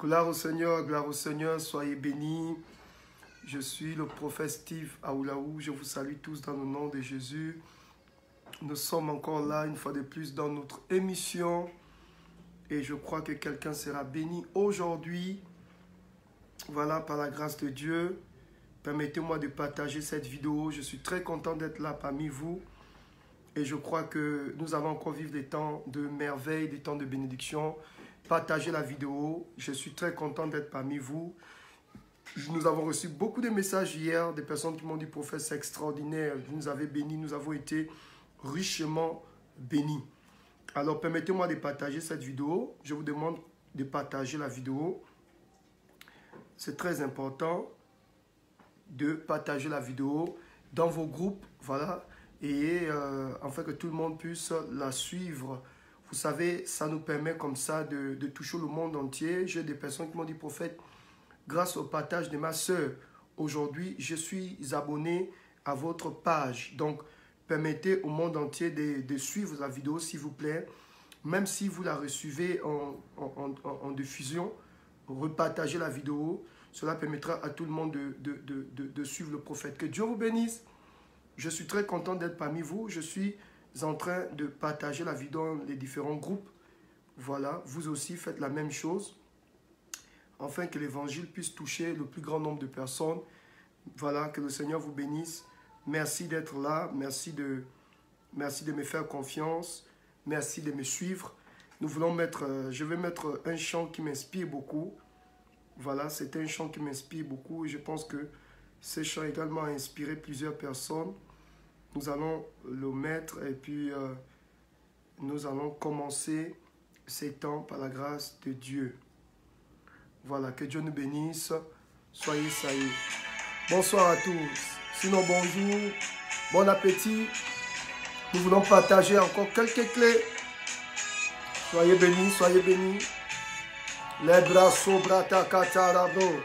gloire au Seigneur, soyez bénis. Je suis le prophète Steve Aoulaou, je vous salue tous dans le nom de Jésus. Nous sommes encore là une fois de plus dans notre émission et je crois que quelqu'un sera béni aujourd'hui. Voilà, par la grâce de Dieu, permettez-moi de partager cette vidéo. Je suis très content d'être là parmi vous et je crois que nous allons encore vivre des temps de merveille, des temps de bénédiction. Partagez la vidéo, je suis très content d'être parmi vous. Nous avons reçu beaucoup de messages hier, des personnes qui m'ont dit, prophète, c'est extraordinaire, vous nous avez bénis, nous avons été richement bénis. Alors, permettez-moi de partager cette vidéo. Je vous demande de partager la vidéo. C'est très important de partager la vidéo dans vos groupes, voilà, et afin que tout le monde puisse la suivre. Vous savez, ça nous permet comme ça de toucher le monde entier. J'ai des personnes qui m'ont dit, prophète, grâce au partage de ma soeur, aujourd'hui, je suis abonné à votre page. Donc, permettez au monde entier de suivre la vidéo, s'il vous plaît. Même si vous la recevez en diffusion, repartagez la vidéo. Cela permettra à tout le monde de suivre le prophète. Que Dieu vous bénisse. Je suis très content d'être parmi vous. Je suis en train de partager la vidéo dans les différents groupes. Voilà, vous aussi faites la même chose. Afin que l'évangile puisse toucher le plus grand nombre de personnes. Voilà, que le Seigneur vous bénisse. Merci d'être là. Merci de me faire confiance. Merci de me suivre. Nous voulons je vais mettre un chant qui m'inspire beaucoup. Voilà, c'est un chant qui m'inspire beaucoup. Et je pense que ce chant également a inspiré plusieurs personnes. Nous allons le mettre et puis nous allons commencer ces temps par la grâce de Dieu. Voilà, que Dieu nous bénisse. Soyez salués. Bonsoir à tous. Sinon, bonjour. Bon appétit. Nous voulons partager encore quelques clés. Soyez bénis, soyez bénis. Les bras sobrata katarabo.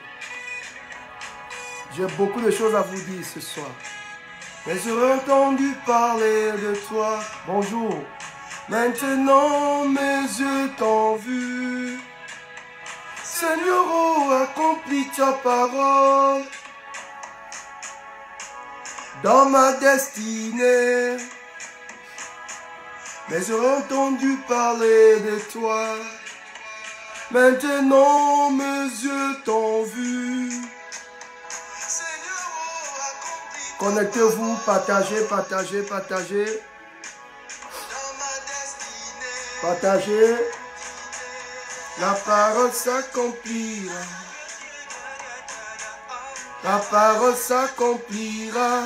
J'ai beaucoup de choses à vous dire ce soir. Mais j'aurais entendu parler de toi. Bonjour. Maintenant mes yeux t'ont vu. Seigneur, oh, accomplis ta parole dans ma destinée. Mais j'aurais entendu parler de toi. Maintenant mes yeux t'ont vu. Connectez-vous, partagez, partagez, partagez. Partagez. La parole s'accomplira. La parole s'accomplira.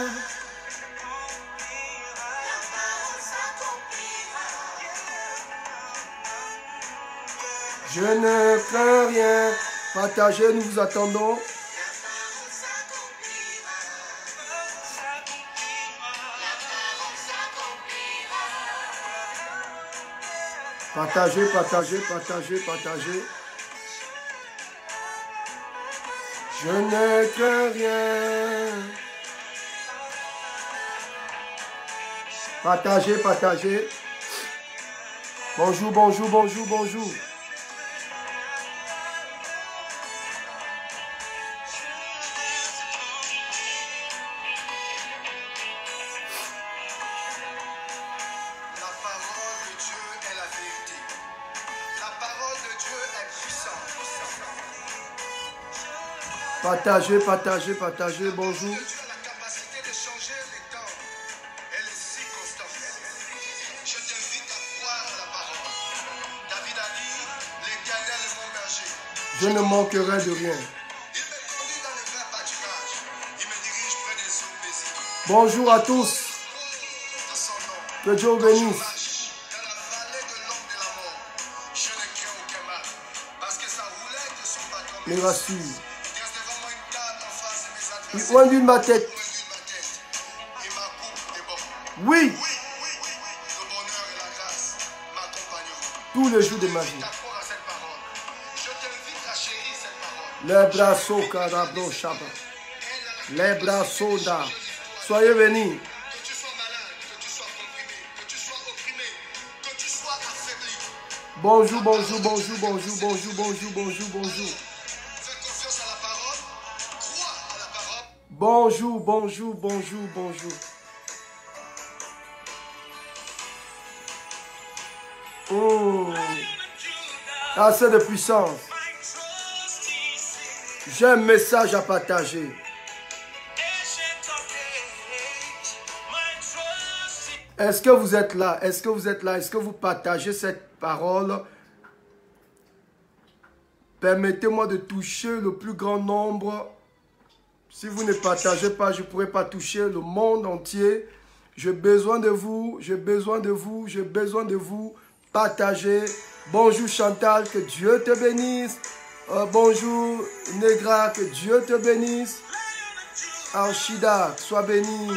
Je ne crains rien. Partagez, nous vous attendons. Partagez, partagez, partagez, partagez. Je ne crains rien. Partagez, partagez. Bonjour, bonjour, bonjour, bonjour. Partagez, partagez, partagez, bonjour. Je ne manquerai de rien. Bonjour à tous. Que Dieu vous bénisse. Les rassure. Il conduit ma tête. Oui. Tous les jours de ma vie. Les bras carabro chaba. Les bras soda. Soyez bénis. Bonjour, bonjour, bonjour, bonjour, bonjour, bonjour, bonjour, bonjour. Bonjour, bonjour, bonjour, bonjour. Assez de puissance. J'ai un message à partager. Est-ce que vous êtes là? Est-ce que vous êtes là? Est-ce que vous partagez cette parole? Permettez-moi de toucher le plus grand nombre. Si vous ne partagez pas, je ne pourrai pas toucher le monde entier. J'ai besoin de vous, j'ai besoin de vous, j'ai besoin de vous. Partagez. Bonjour Chantal, que Dieu te bénisse. Bonjour Negra, que Dieu te bénisse. Archida, sois béni.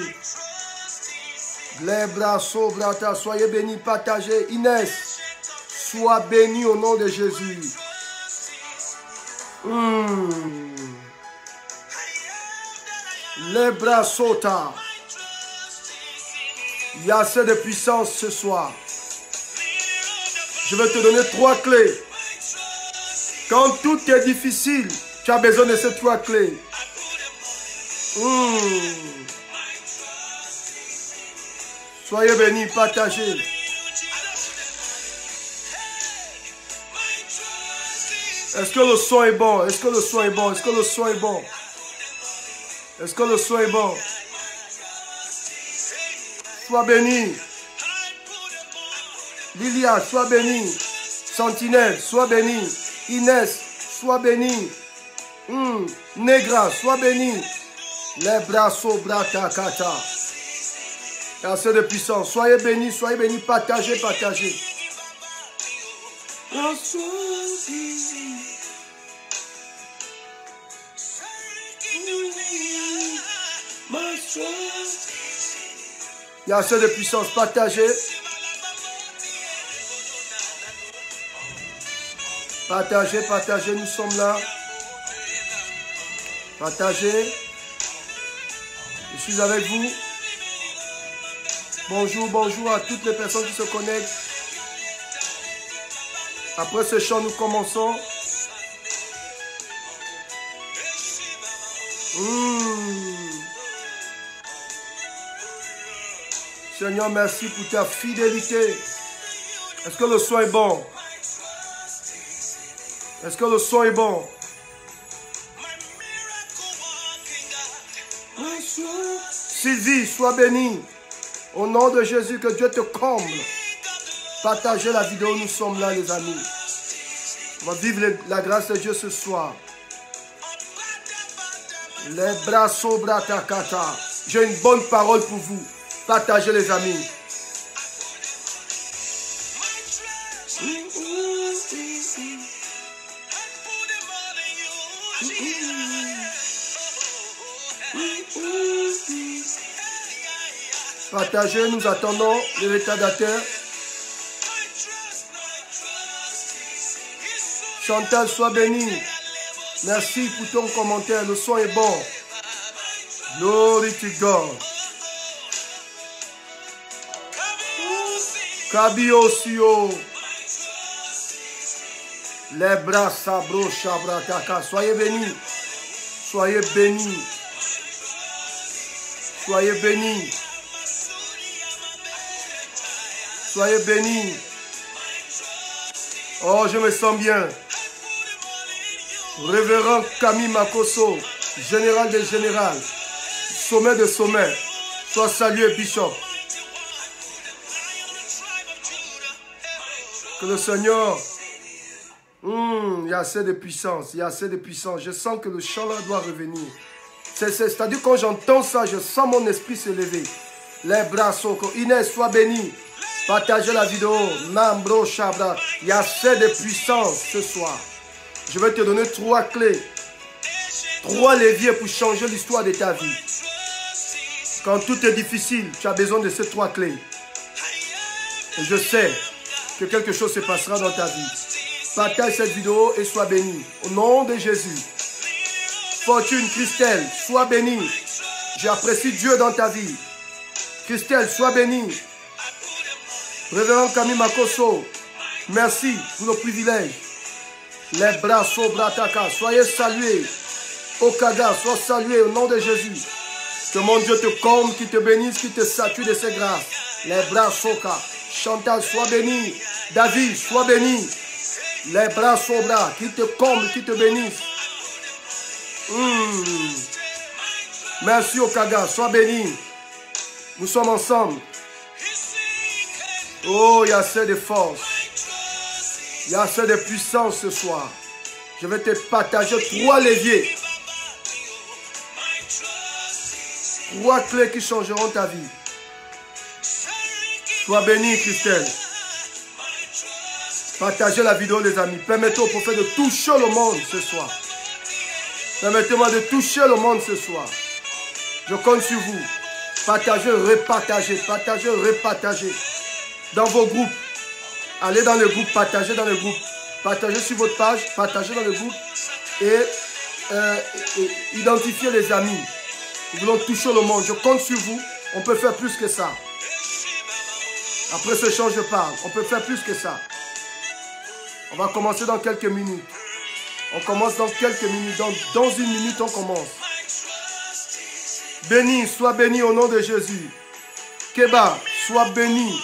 Les bras sobrata, soyez bénis, partagez. Inès, sois béni au nom de Jésus. Les bras sauta. Il y a assez de puissance ce soir. Je vais te donner 3 clés. Quand tout est difficile, tu as besoin de ces 3 clés. Soyez bénis, partagez. Est-ce que le son est bon? Est-ce que le son est bon? Est-ce que le son est bon? Est-ce que le son est bon? Sois béni. Lilia, sois béni. Sentinelle, sois béni. Inès, sois béni. Negra, sois béni. Les bras sobrata kata. Assez de puissance. Soyez bénis, partagez, partagez. Il y a assez de puissance, partagez. Partagez, partagez, nous sommes là. Partagez. Je suis avec vous. Bonjour, bonjour à toutes les personnes qui se connectent. Après ce chant, nous commençons. Seigneur, merci pour ta fidélité. Est-ce que le son est bon? Est-ce que le son est bon? Sylvie, sois bénie. Au nom de Jésus, que Dieu te comble. Partagez la vidéo, nous sommes là les amis. On va vivre la grâce de Dieu ce soir. Les bras sobratakata. J'ai une bonne parole pour vous. Partagez les amis. Partagez, nous attendons les retardataires. Chantal, sois béni. Merci pour ton commentaire. Le son est bon. Glory to God. Kabiosio. Les bras sabro shabrataka. Soyez bénis. Soyez bénis. Soyez bénis. Soyez bénis. Oh, je me sens bien. Révérend Camille Makoso, général des générales, sommet de sommet. Sois salué, Bishop. Que le Seigneur, il y a assez de puissance, il y a assez de puissance. Je sens que le chant là doit revenir. C'est-à-dire quand j'entends ça, je sens mon esprit s'élever. Les bras soko. Inès, sois béni. Partagez la vidéo. Nambro Shabra. Il y a assez de puissance ce soir. Je vais te donner 3 clés. 3 leviers pour changer l'histoire de ta vie. Quand tout est difficile, tu as besoin de ces 3 clés. Et je sais que quelque chose se passera dans ta vie. Partage cette vidéo et sois béni. Au nom de Jésus. Fortune, Christelle, sois béni. J'apprécie Dieu dans ta vie. Christelle, sois béni. Révérend Camille Makoso, Merci pour le privilège. Les bras sobrataka, soyez salués. Okaga, sois salué au nom de Jésus. Que mon Dieu te comble, qui te bénisse, qui te sature de ses grâces. Les bras soka. Chantal, sois béni. David, sois béni. Les bras sobra, qui te comble, qui te bénisse. Merci Okaga, sois béni. Nous sommes ensemble. Oh, il y a assez de force. Il y a assez de puissance ce soir. Je vais te partager 3 leviers. 3 clés qui changeront ta vie. Sois béni, Christelle. Partagez la vidéo, les amis. Permettez au prophète de toucher le monde ce soir. Permettez-moi de toucher le monde ce soir. Je compte sur vous. Partagez, repartagez. Partagez, repartagez. Dans vos groupes. Allez dans le groupe, partagez dans le groupe. Partagez sur votre page, partagez dans le groupe. Et identifiez les amis. Nous voulons toucher le monde. Je compte sur vous. On peut faire plus que ça. Après ce chant, je parle. On peut faire plus que ça. On va commencer dans quelques minutes. On commence dans quelques minutes. Dans 1 minute, on commence. Béni, sois béni au nom de Jésus. Keba, sois béni.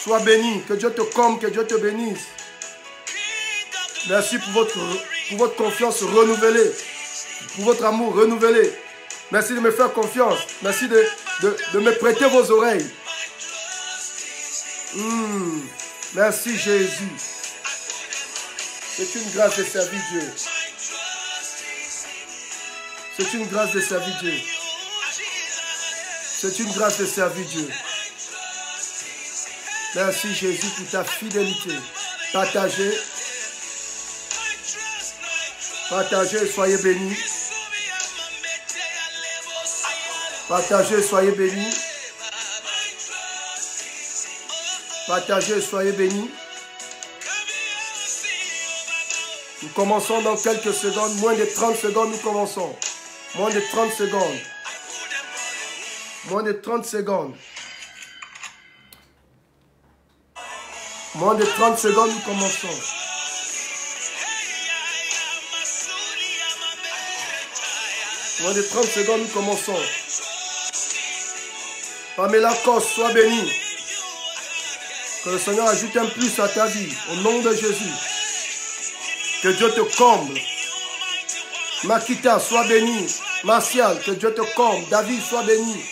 Sois béni. Que Dieu te comble, que Dieu te bénisse. Merci pour votre confiance renouvelée. Pour votre amour renouvelé. Merci de me faire confiance. Merci de me prêter vos oreilles. Merci Jésus. C'est une grâce de servir Dieu. C'est une grâce de servir Dieu. C'est une grâce de servir Dieu. Merci Jésus pour ta fidélité. Partagez. Partagez, soyez bénis. Partagez, soyez bénis. Partagez, soyez bénis. Nous commençons dans quelques secondes. Moins de 30 secondes, nous commençons. Moins de 30 secondes. Moins de 30 secondes. Moins de 30 secondes, nous commençons. Moins de 30 secondes, nous commençons. Pamela Kos, sois béni. Que le Seigneur ajoute un plus à ta vie. Au nom de Jésus. Que Dieu te comble. Makita, sois béni. Martial, que Dieu te comble. David, sois béni.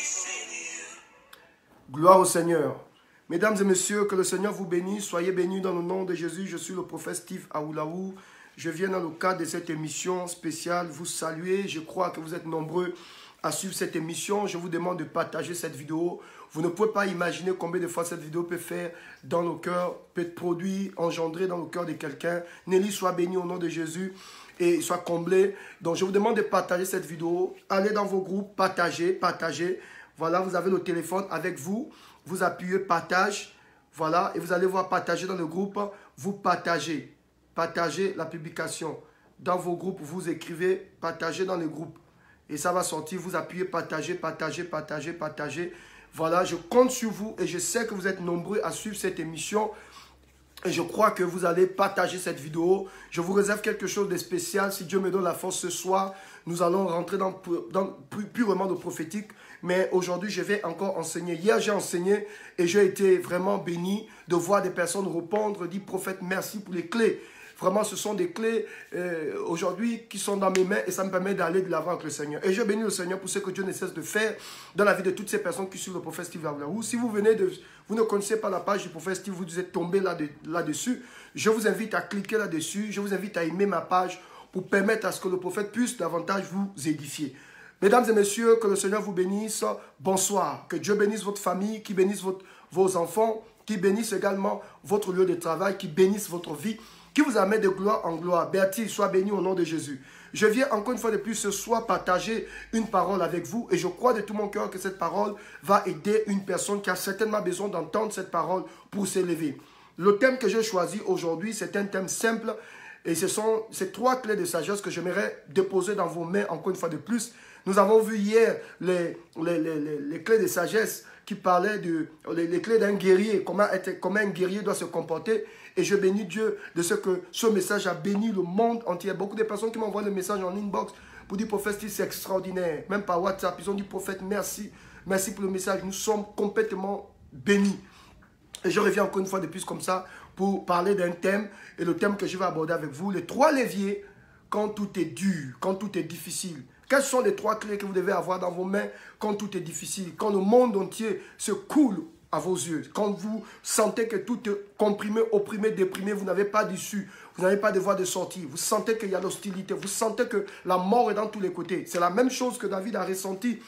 Gloire au Seigneur. Mesdames et messieurs, que le Seigneur vous bénisse. Soyez bénis dans le nom de Jésus. Je suis le prophète Steve Aoulaou. Je viens dans le cadre de cette émission spéciale vous saluer. Je crois que vous êtes nombreux à suivre cette émission. Je vous demande de partager cette vidéo. Vous ne pouvez pas imaginer combien de fois cette vidéo peut faire dans le cœur, peut produire, engendrer dans le cœur de quelqu'un. Nelly, soit béni au nom de Jésus et soit comblé. Donc, je vous demande de partager cette vidéo. Allez dans vos groupes, partagez. Voilà, vous avez le téléphone avec vous. Vous appuyez partage. Voilà, et vous allez voir partager dans le groupe. Vous partagez. Partagez la publication. Dans vos groupes, vous écrivez partagez dans les groupes. Et ça va sortir, vous appuyez partagez. Voilà, je compte sur vous et je sais que vous êtes nombreux à suivre cette émission. Et je crois que vous allez partager cette vidéo. Je vous réserve quelque chose de spécial. Si Dieu me donne la force ce soir, nous allons rentrer dans purement de prophétique. Mais aujourd'hui, je vais encore enseigner. Hier, j'ai enseigné et j'ai été vraiment béni de voir des personnes répondre, dire prophète, merci pour les clés. Vraiment, ce sont des clés aujourd'hui qui sont dans mes mains et ça me permet d'aller de l'avant avec le Seigneur. Et je bénis le Seigneur pour ce que Dieu ne cesse de faire dans la vie de toutes ces personnes qui suivent le prophète Steve Aoulaou. Si vous vous ne connaissez pas la page du prophète Steve, vous êtes tombé là-dessus, je vous invite à cliquer là-dessus, je vous invite à aimer ma page pour permettre à ce que le prophète puisse davantage vous édifier. Mesdames et messieurs, que le Seigneur vous bénisse. Bonsoir. Que Dieu bénisse votre famille, qui bénisse vos enfants, qui bénisse également votre lieu de travail, qui bénisse votre vie, qui vous amène de gloire en gloire. Béatrice, sois béni au nom de Jésus. Je viens encore une fois de plus ce soir partager une parole avec vous et je crois de tout mon cœur que cette parole va aider une personne qui a certainement besoin d'entendre cette parole pour s'élever. Le thème que j'ai choisi aujourd'hui, c'est un thème simple et ce sont ces 3 clés de sagesse que j'aimerais déposer dans vos mains encore une fois de plus Nous avons vu hier les clés de sagesse qui parlaient les clés d'un guerrier, comment un guerrier doit se comporter. Et je bénis Dieu de ce que ce message a béni le monde entier. Beaucoup de personnes qui m'envoient le message en inbox pour dire, prophète, c'est extraordinaire. Même par WhatsApp, ils ont dit, prophète, merci. Merci pour le message. Nous sommes complètement bénis. Et je reviens encore une fois de plus comme ça pour parler d'un thème. Et le thème que je vais aborder avec vous, les 3 leviers quand tout est dur, quand tout est difficile. Quelles sont les 3 clés que vous devez avoir dans vos mains quand tout est difficile, quand le monde entier se coule à vos yeux, quand vous sentez que tout est comprimé, opprimé, déprimé, vous n'avez pas d'issue, vous n'avez pas de voie de sortie, vous sentez qu'il y a l'hostilité, vous sentez que la mort est dans tous les côtés. C'est la même chose que David a ressenti.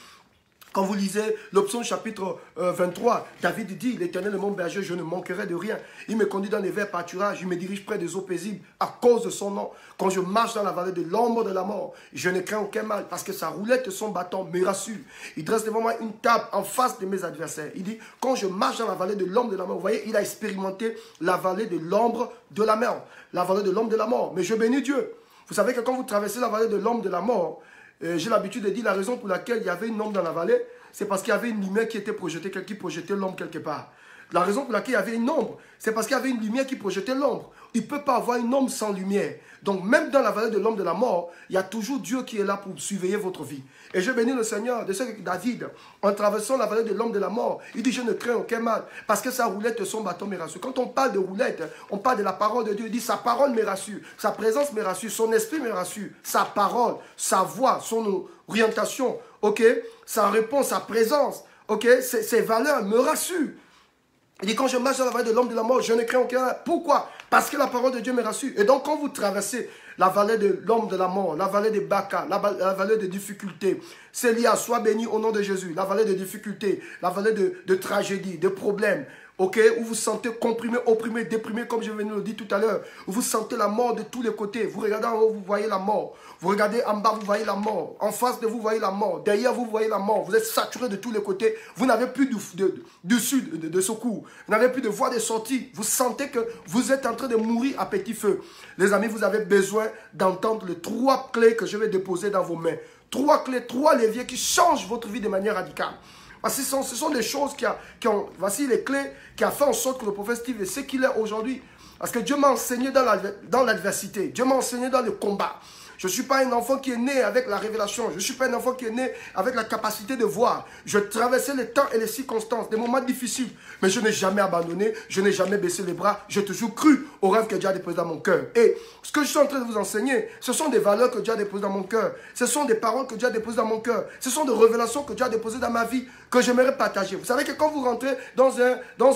Quand vous lisez le psaume chapitre 23, David dit, l'Éternel est mon berger, je ne manquerai de rien. Il me conduit dans les verts pâturages, il me dirige près des eaux paisibles à cause de son nom. Quand je marche dans la vallée de l'ombre de la mort, je ne crains aucun mal parce que sa roulette et son bâton me rassurent. Il dresse devant moi une table en face de mes adversaires. Il dit, quand je marche dans la vallée de l'ombre de la mort, vous voyez, il a expérimenté la vallée de l'ombre de la mort. La vallée de l'ombre de la mort. Mais je bénis Dieu. Vous savez que quand vous traversez la vallée de l'ombre de la mort, j'ai l'habitude de dire la raison pour laquelle il y avait une ombre dans la vallée, c'est parce qu'il y avait une lumière qui était projetée, qui projetait l'ombre quelque part. La raison pour laquelle il y avait une ombre, c'est parce qu'il y avait une lumière qui projetait l'ombre. Il ne peut pas avoir une ombre sans lumière. Donc même dans la vallée de l'ombre de la mort, il y a toujours Dieu qui est là pour surveiller votre vie. Et je bénis le Seigneur de ce que David, en traversant la vallée de l'ombre de la mort, il dit, je ne crains aucun mal, parce que sa roulette et son bâton me rassurent. Quand on parle de roulette, on parle de la parole de Dieu. Il dit, sa parole me rassure, sa présence me rassure, son esprit me rassure, sa parole, sa voix, son orientation, ok, sa réponse, sa présence, ok, ses valeurs me rassurent. Il dit, quand je marche dans la vallée de l'ombre de la mort, je ne crains aucun mal. Pourquoi? Parce que la parole de Dieu me rassure. Et donc, quand vous traversez la vallée de l'ombre de la mort, la vallée des Baka, la vallée de difficultés, c'est lié à soit béni au nom de Jésus. La vallée de difficultés, la vallée de tragédie, de problèmes, ok, où vous sentez comprimé, opprimé, déprimé, comme je venais de le dire tout à l'heure, où vous sentez la mort de tous les côtés. Vous regardez en haut, vous voyez la mort. Vous regardez en bas, vous voyez la mort. En face de vous, vous voyez la mort. Derrière vous, vous voyez la mort. Vous êtes saturé de tous les côtés. Vous n'avez plus de secours. Vous n'avez plus de voie de sortie. Vous sentez que vous êtes en train de mourir à petit feu. Les amis, vous avez besoin d'entendre les 3 clés que je vais déposer dans vos mains. 3 clés, 3 leviers qui changent votre vie de manière radicale. Parce que ce sont des choses voici les clés qui ont fait en sorte que le prophète Steve est ce qu'il est aujourd'hui. Parce que Dieu m'a enseigné dans l'adversité. Dieu m'a enseigné dans le combat. Je ne suis pas un enfant qui est né avec la révélation. Je ne suis pas un enfant qui est né avec la capacité de voir. Je traversais les temps et les circonstances, des moments difficiles. Mais je n'ai jamais abandonné. Je n'ai jamais baissé les bras. J'ai toujours cru au rêve que Dieu a déposé dans mon cœur. Et ce que je suis en train de vous enseigner, ce sont des valeurs que Dieu a déposées dans mon cœur. Ce sont des paroles que Dieu a déposées dans mon cœur. Ce sont des révélations que Dieu a déposées dans ma vie, que j'aimerais partager. Vous savez que quand vous rentrez dans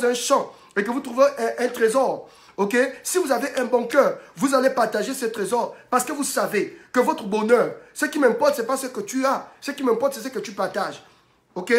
un champ et que vous trouvez un trésor, ok, si vous avez un bon cœur, vous allez partager ce trésor parce que vous savez que votre bonheur, ce qui m'importe, ce n'est pas ce que tu as. Ce qui m'importe, c'est ce que tu partages. Ok?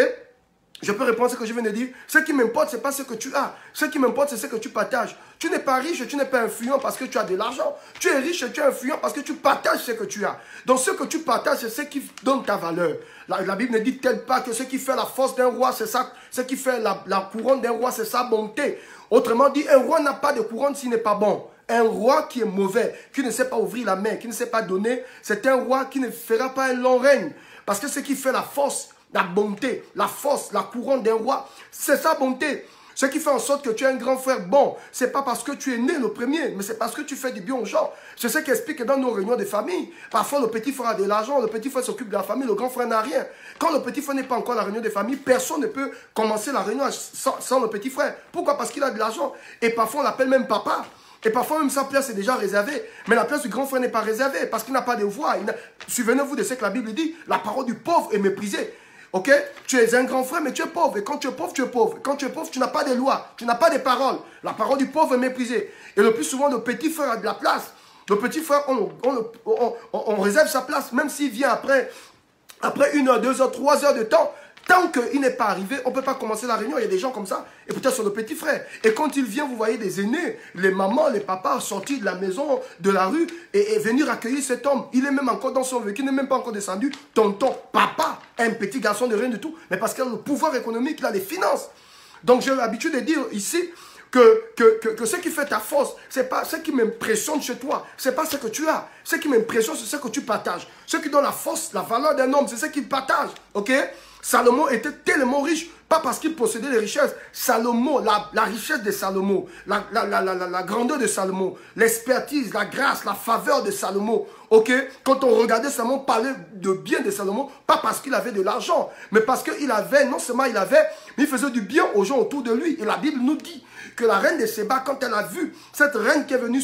Je peux répondre à ce que je viens de dire. Ce qui m'importe, ce n'est pas ce que tu as. Ce qui m'importe, c'est ce que tu partages. Tu n'es pas riche, tu n'es pas influent parce que tu as de l'argent. Tu es riche et tu es influent parce que tu partages ce que tu as. Donc ce que tu partages, c'est ce qui donne ta valeur. La Bible ne dit-elle pas que ce qui fait la force d'un roi, c'est ça. Ce qui fait la couronne d'un roi, c'est sa bonté. Autrement dit, un roi n'a pas de couronne s'il n'est pas bon. Un roi qui est mauvais, qui ne sait pas ouvrir la main, qui ne sait pas donner, c'est un roi qui ne fera pas un long règne. Parce que ce qui fait la force, la bonté, la force, la couronne d'un roi, c'est sa bonté. Ce qui fait en sorte que tu es un grand frère bon, ce n'est pas parce que tu es né le premier, mais c'est parce que tu fais du bien aux gens. C'est ce qui explique que dans nos réunions de famille, parfois le petit frère a de l'argent, le petit frère s'occupe de la famille, le grand frère n'a rien. Quand le petit frère n'est pas encore à la réunion de famille, personne ne peut commencer la réunion sans le petit frère. Pourquoi? Parce qu'il a de l'argent. Et parfois on l'appelle même papa. Et parfois même sa place est déjà réservée. Mais la place du grand frère n'est pas réservée parce qu'il n'a pas de voix. Souvenez-vous de ce que la Bible dit, la parole du pauvre est méprisée. Ok? Tu es un grand frère, mais tu es pauvre. Et quand tu es pauvre, tu es pauvre. Et quand tu es pauvre, tu n'as pas de loi. Tu n'as pas de parole. La parole du pauvre est méprisée. Et le plus souvent, le petit frère a de la place. Le petit frère, on réserve sa place, même s'il vient après 1 heure, 2 heures, 3 heures de temps. Tant qu'il n'est pas arrivé, on ne peut pas commencer la réunion. Il y a des gens comme ça. Et peut-être sur le petit frère. Et quand il vient, vous voyez des aînés, les mamans, les papas sortis de la maison, de la rue, et venir accueillir cet homme. Il est même encore dans son véhicule, il n'est même pas encore descendu. Tonton, papa, un petit garçon de rien du tout. Mais parce qu'il a le pouvoir économique, il a les finances. Donc j'ai l'habitude de dire ici, que ce qui fait ta force, ce n'est pas ce qui m'impressionne chez toi, ce n'est pas ce que tu as. Ce qui m'impressionne, c'est ce que tu partages. Ce qui donne la force, la valeur d'un homme, c'est ce qu'il partage. Ok? Salomon était tellement riche, pas parce qu'il possédait les richesses. Salomon, la richesse de Salomon, la grandeur de Salomon, l'expertise, la grâce, la faveur de Salomon. Ok? Quand on regardait Salomon parler de bien de Salomon, pas parce qu'il avait de l'argent, mais parce qu'il avait, non seulement il avait, mais il faisait du bien aux gens autour de lui. Et la Bible nous dit que la reine de Séba, quand elle a vu cette reine qui est venue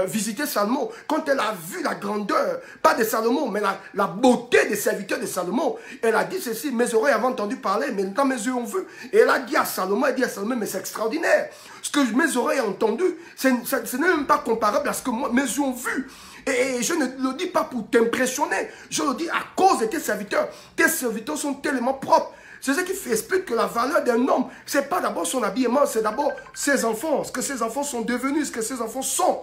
visiter Salomon, quand elle a vu la grandeur, pas de Salomon, mais la beauté des serviteurs de Salomon, elle a dit ceci: mes oreilles avaient entendu parler, mais quand mes yeux ont vu. Et elle a dit à Salomon, mais c'est extraordinaire. Ce que mes oreilles ont entendu, ce n'est même pas comparable à ce que mes yeux ont vu. Et je ne le dis pas pour t'impressionner, je le dis à cause de tes serviteurs. Tes serviteurs sont tellement propres. C'est ce qui explique que la valeur d'un homme, ce n'est pas d'abord son habillement, c'est d'abord ses enfants, ce que ses enfants sont devenus, ce que ses enfants sont.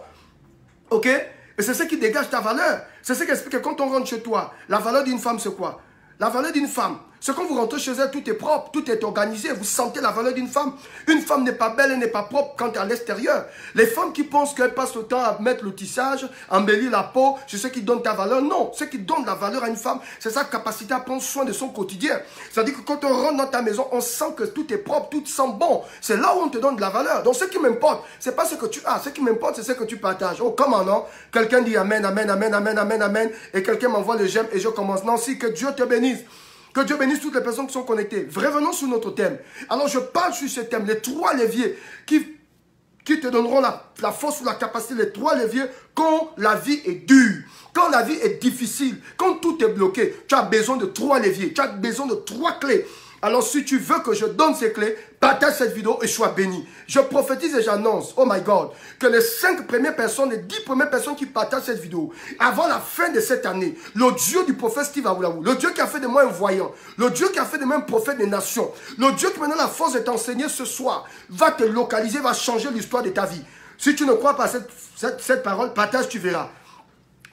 Ok? Et c'est ce qui dégage ta valeur. C'est ce qui explique que quand on rentre chez toi, la valeur d'une femme, c'est quoi? La valeur d'une femme, c'est quand vous rentrez chez elle, tout est propre, tout est organisé, vous sentez la valeur d'une femme. Une femme n'est pas belle, elle n'est pas propre quand elle est à l'extérieur. Les femmes qui pensent qu'elles passent le temps à mettre le tissage, embellir la peau, c'est ce qui donne ta valeur. Non, ce qui donne la valeur à une femme, c'est sa capacité à prendre soin de son quotidien. C'est-à-dire que quand on rentre dans ta maison, on sent que tout est propre, tout sent bon. C'est là où on te donne de la valeur. Donc ce qui m'importe, ce n'est pas ce que tu as, ce qui m'importe, c'est ce que tu partages. Oh, comment non? Quelqu'un dit amen, amen, amen, amen, amen, amen, et quelqu'un m'envoie le j'aime et je commence. Non, si, que Dieu te bénisse. Que Dieu bénisse toutes les personnes qui sont connectées. Revenons sur notre thème. Alors je parle sur ce thème, les 3 leviers qui te donneront la force ou la capacité, les 3 leviers quand la vie est dure, quand la vie est difficile, quand tout est bloqué. Tu as besoin de 3 leviers, tu as besoin de 3 clés. Alors si tu veux que je donne ces clés, partage cette vidéo et sois béni. Je prophétise et j'annonce, oh my God, que les 5 premières personnes, les 10 premières personnes qui partagent cette vidéo, avant la fin de cette année, le Dieu du prophète Steve Awulawu, le Dieu qui a fait de moi un voyant, le Dieu qui a fait de moi un prophète des nations, le Dieu qui me donne la force de t'enseigner ce soir, va te localiser, va changer l'histoire de ta vie. Si tu ne crois pas à cette parole, partage, tu verras.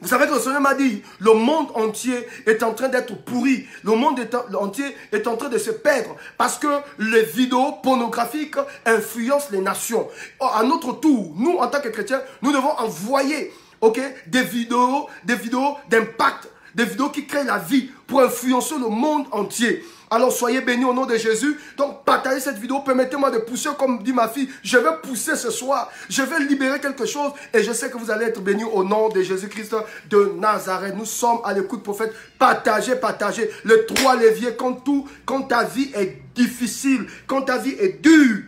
Vous savez que le Seigneur m'a dit, le monde entier est en train d'être pourri. Le monde entier est en train de se perdre parce que les vidéos pornographiques influencent les nations. À notre tour, nous, en tant que chrétiens, nous devons envoyer des vidéos d'impact, des vidéos qui créent la vie pour influencer le monde entier. Alors soyez bénis au nom de Jésus. Donc partagez cette vidéo, permettez-moi de pousser comme dit ma fille. Je vais pousser ce soir, je vais libérer quelque chose et je sais que vous allez être bénis au nom de Jésus-Christ de Nazareth. Nous sommes à l'écoute prophète. Partagez, partagez les 3 leviers quand ta vie est difficile, quand ta vie est dure.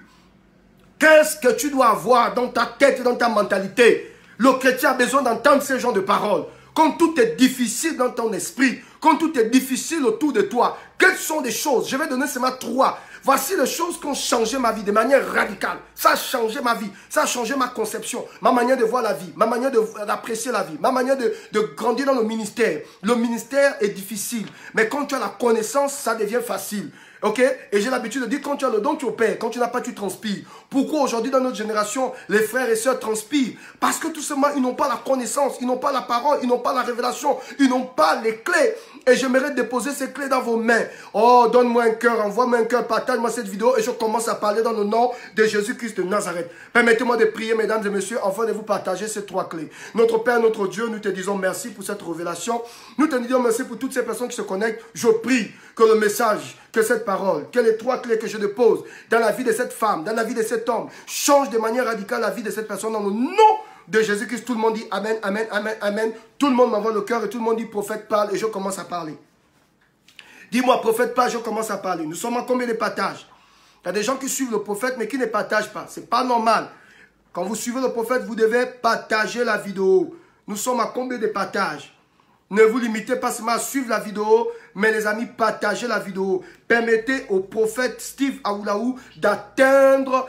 Qu'est-ce que tu dois avoir dans ta tête et dans ta mentalité? Le chrétien a besoin d'entendre ce genre de paroles. Quand tout est difficile dans ton esprit, quand tout est difficile autour de toi, quelles sont des choses? Je vais donner seulement 3. Voici les choses qui ont changé ma vie de manière radicale. Ça a changé ma vie, ça a changé ma conception, ma manière de voir la vie, ma manière d'apprécier la vie, ma manière de grandir dans le ministère. Le ministère est difficile, mais quand tu as la connaissance, ça devient facile. Ok? Et j'ai l'habitude de dire, quand tu as le don, tu opères. Quand tu n'as pas, tu transpires. Pourquoi aujourd'hui, dans notre génération, les frères et sœurs transpirent? Parce que tout simplement, ils n'ont pas la connaissance, ils n'ont pas la parole, ils n'ont pas la révélation, ils n'ont pas les clés. Et j'aimerais déposer ces clés dans vos mains. Oh, donne-moi un cœur, envoie-moi un cœur, partage-moi cette vidéo et je commence à parler dans le nom de Jésus-Christ de Nazareth. Permettez-moi de prier, mesdames et messieurs, afin de vous partager ces 3 clés. Notre Père, notre Dieu, nous te disons merci pour cette révélation. Nous te disons merci pour toutes ces personnes qui se connectent. Je prie que le message, que cette parole, que les 3 clés que je dépose dans la vie de cette femme, dans la vie de cet homme, change de manière radicale la vie de cette personne dans le nom de Jésus-Christ. Tout le monde dit Amen, Amen, Amen, Amen. Tout le monde m'envoie le cœur et tout le monde dit prophète parle et je commence à parler. Dis-moi prophète parle, je commence à parler. Nous sommes en combien de partages? Il y a des gens qui suivent le prophète mais qui ne partagent pas. Ce n'est pas normal. Quand vous suivez le prophète, vous devez partager la vidéo. Nous sommes à combien de partages? Ne vous limitez pas seulement à suivre la vidéo, mais les amis, partagez la vidéo. Permettez au prophète Steve Awulawu d'atteindre,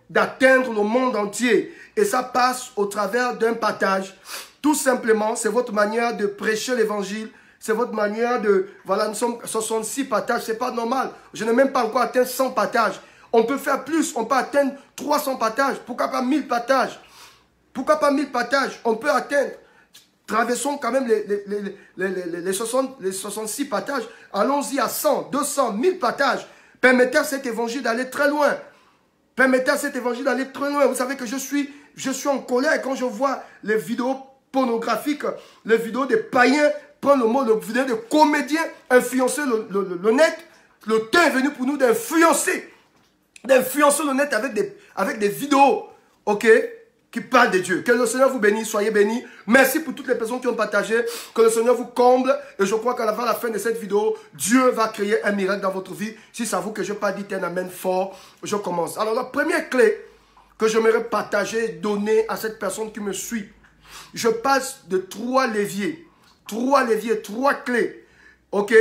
d'atteindre le monde entier. Et ça passe au travers d'un partage. Tout simplement, c'est votre manière de prêcher l'évangile. C'est votre manière de... Voilà, nous sommes 66 partages, c'est pas normal. Je n'ai même pas encore atteint 100 partages. On peut faire plus, on peut atteindre 300 partages. Pourquoi pas 1000 partages? Pourquoi pas 1000 partages? On peut atteindre... Traversons quand même les 66 partages. Allons-y à 100, 200, 1000 partages. Permettez à cet évangile d'aller très loin. permettez à cet évangile d'aller très loin. Vous savez que je suis en colère quand je vois les vidéos pornographiques, les vidéos des païens prendre le mot, les vidéos de comédiens influencer le net. Le temps est venu pour nous d'influencer le net avec des vidéos, ok, qui parlent de Dieu. Que le Seigneur vous bénisse, soyez bénis. Merci pour toutes les personnes qui ont partagé. Que le Seigneur vous comble. Et je crois qu'à la fin de cette vidéo, Dieu va créer un miracle dans votre vie. Si ça vous que je n'ai pas dit un amen fort, je commence. Alors la première clé que j'aimerais partager, donner à cette personne qui me suit, je passe de 3 leviers. 3 leviers, 3 clés. Ok?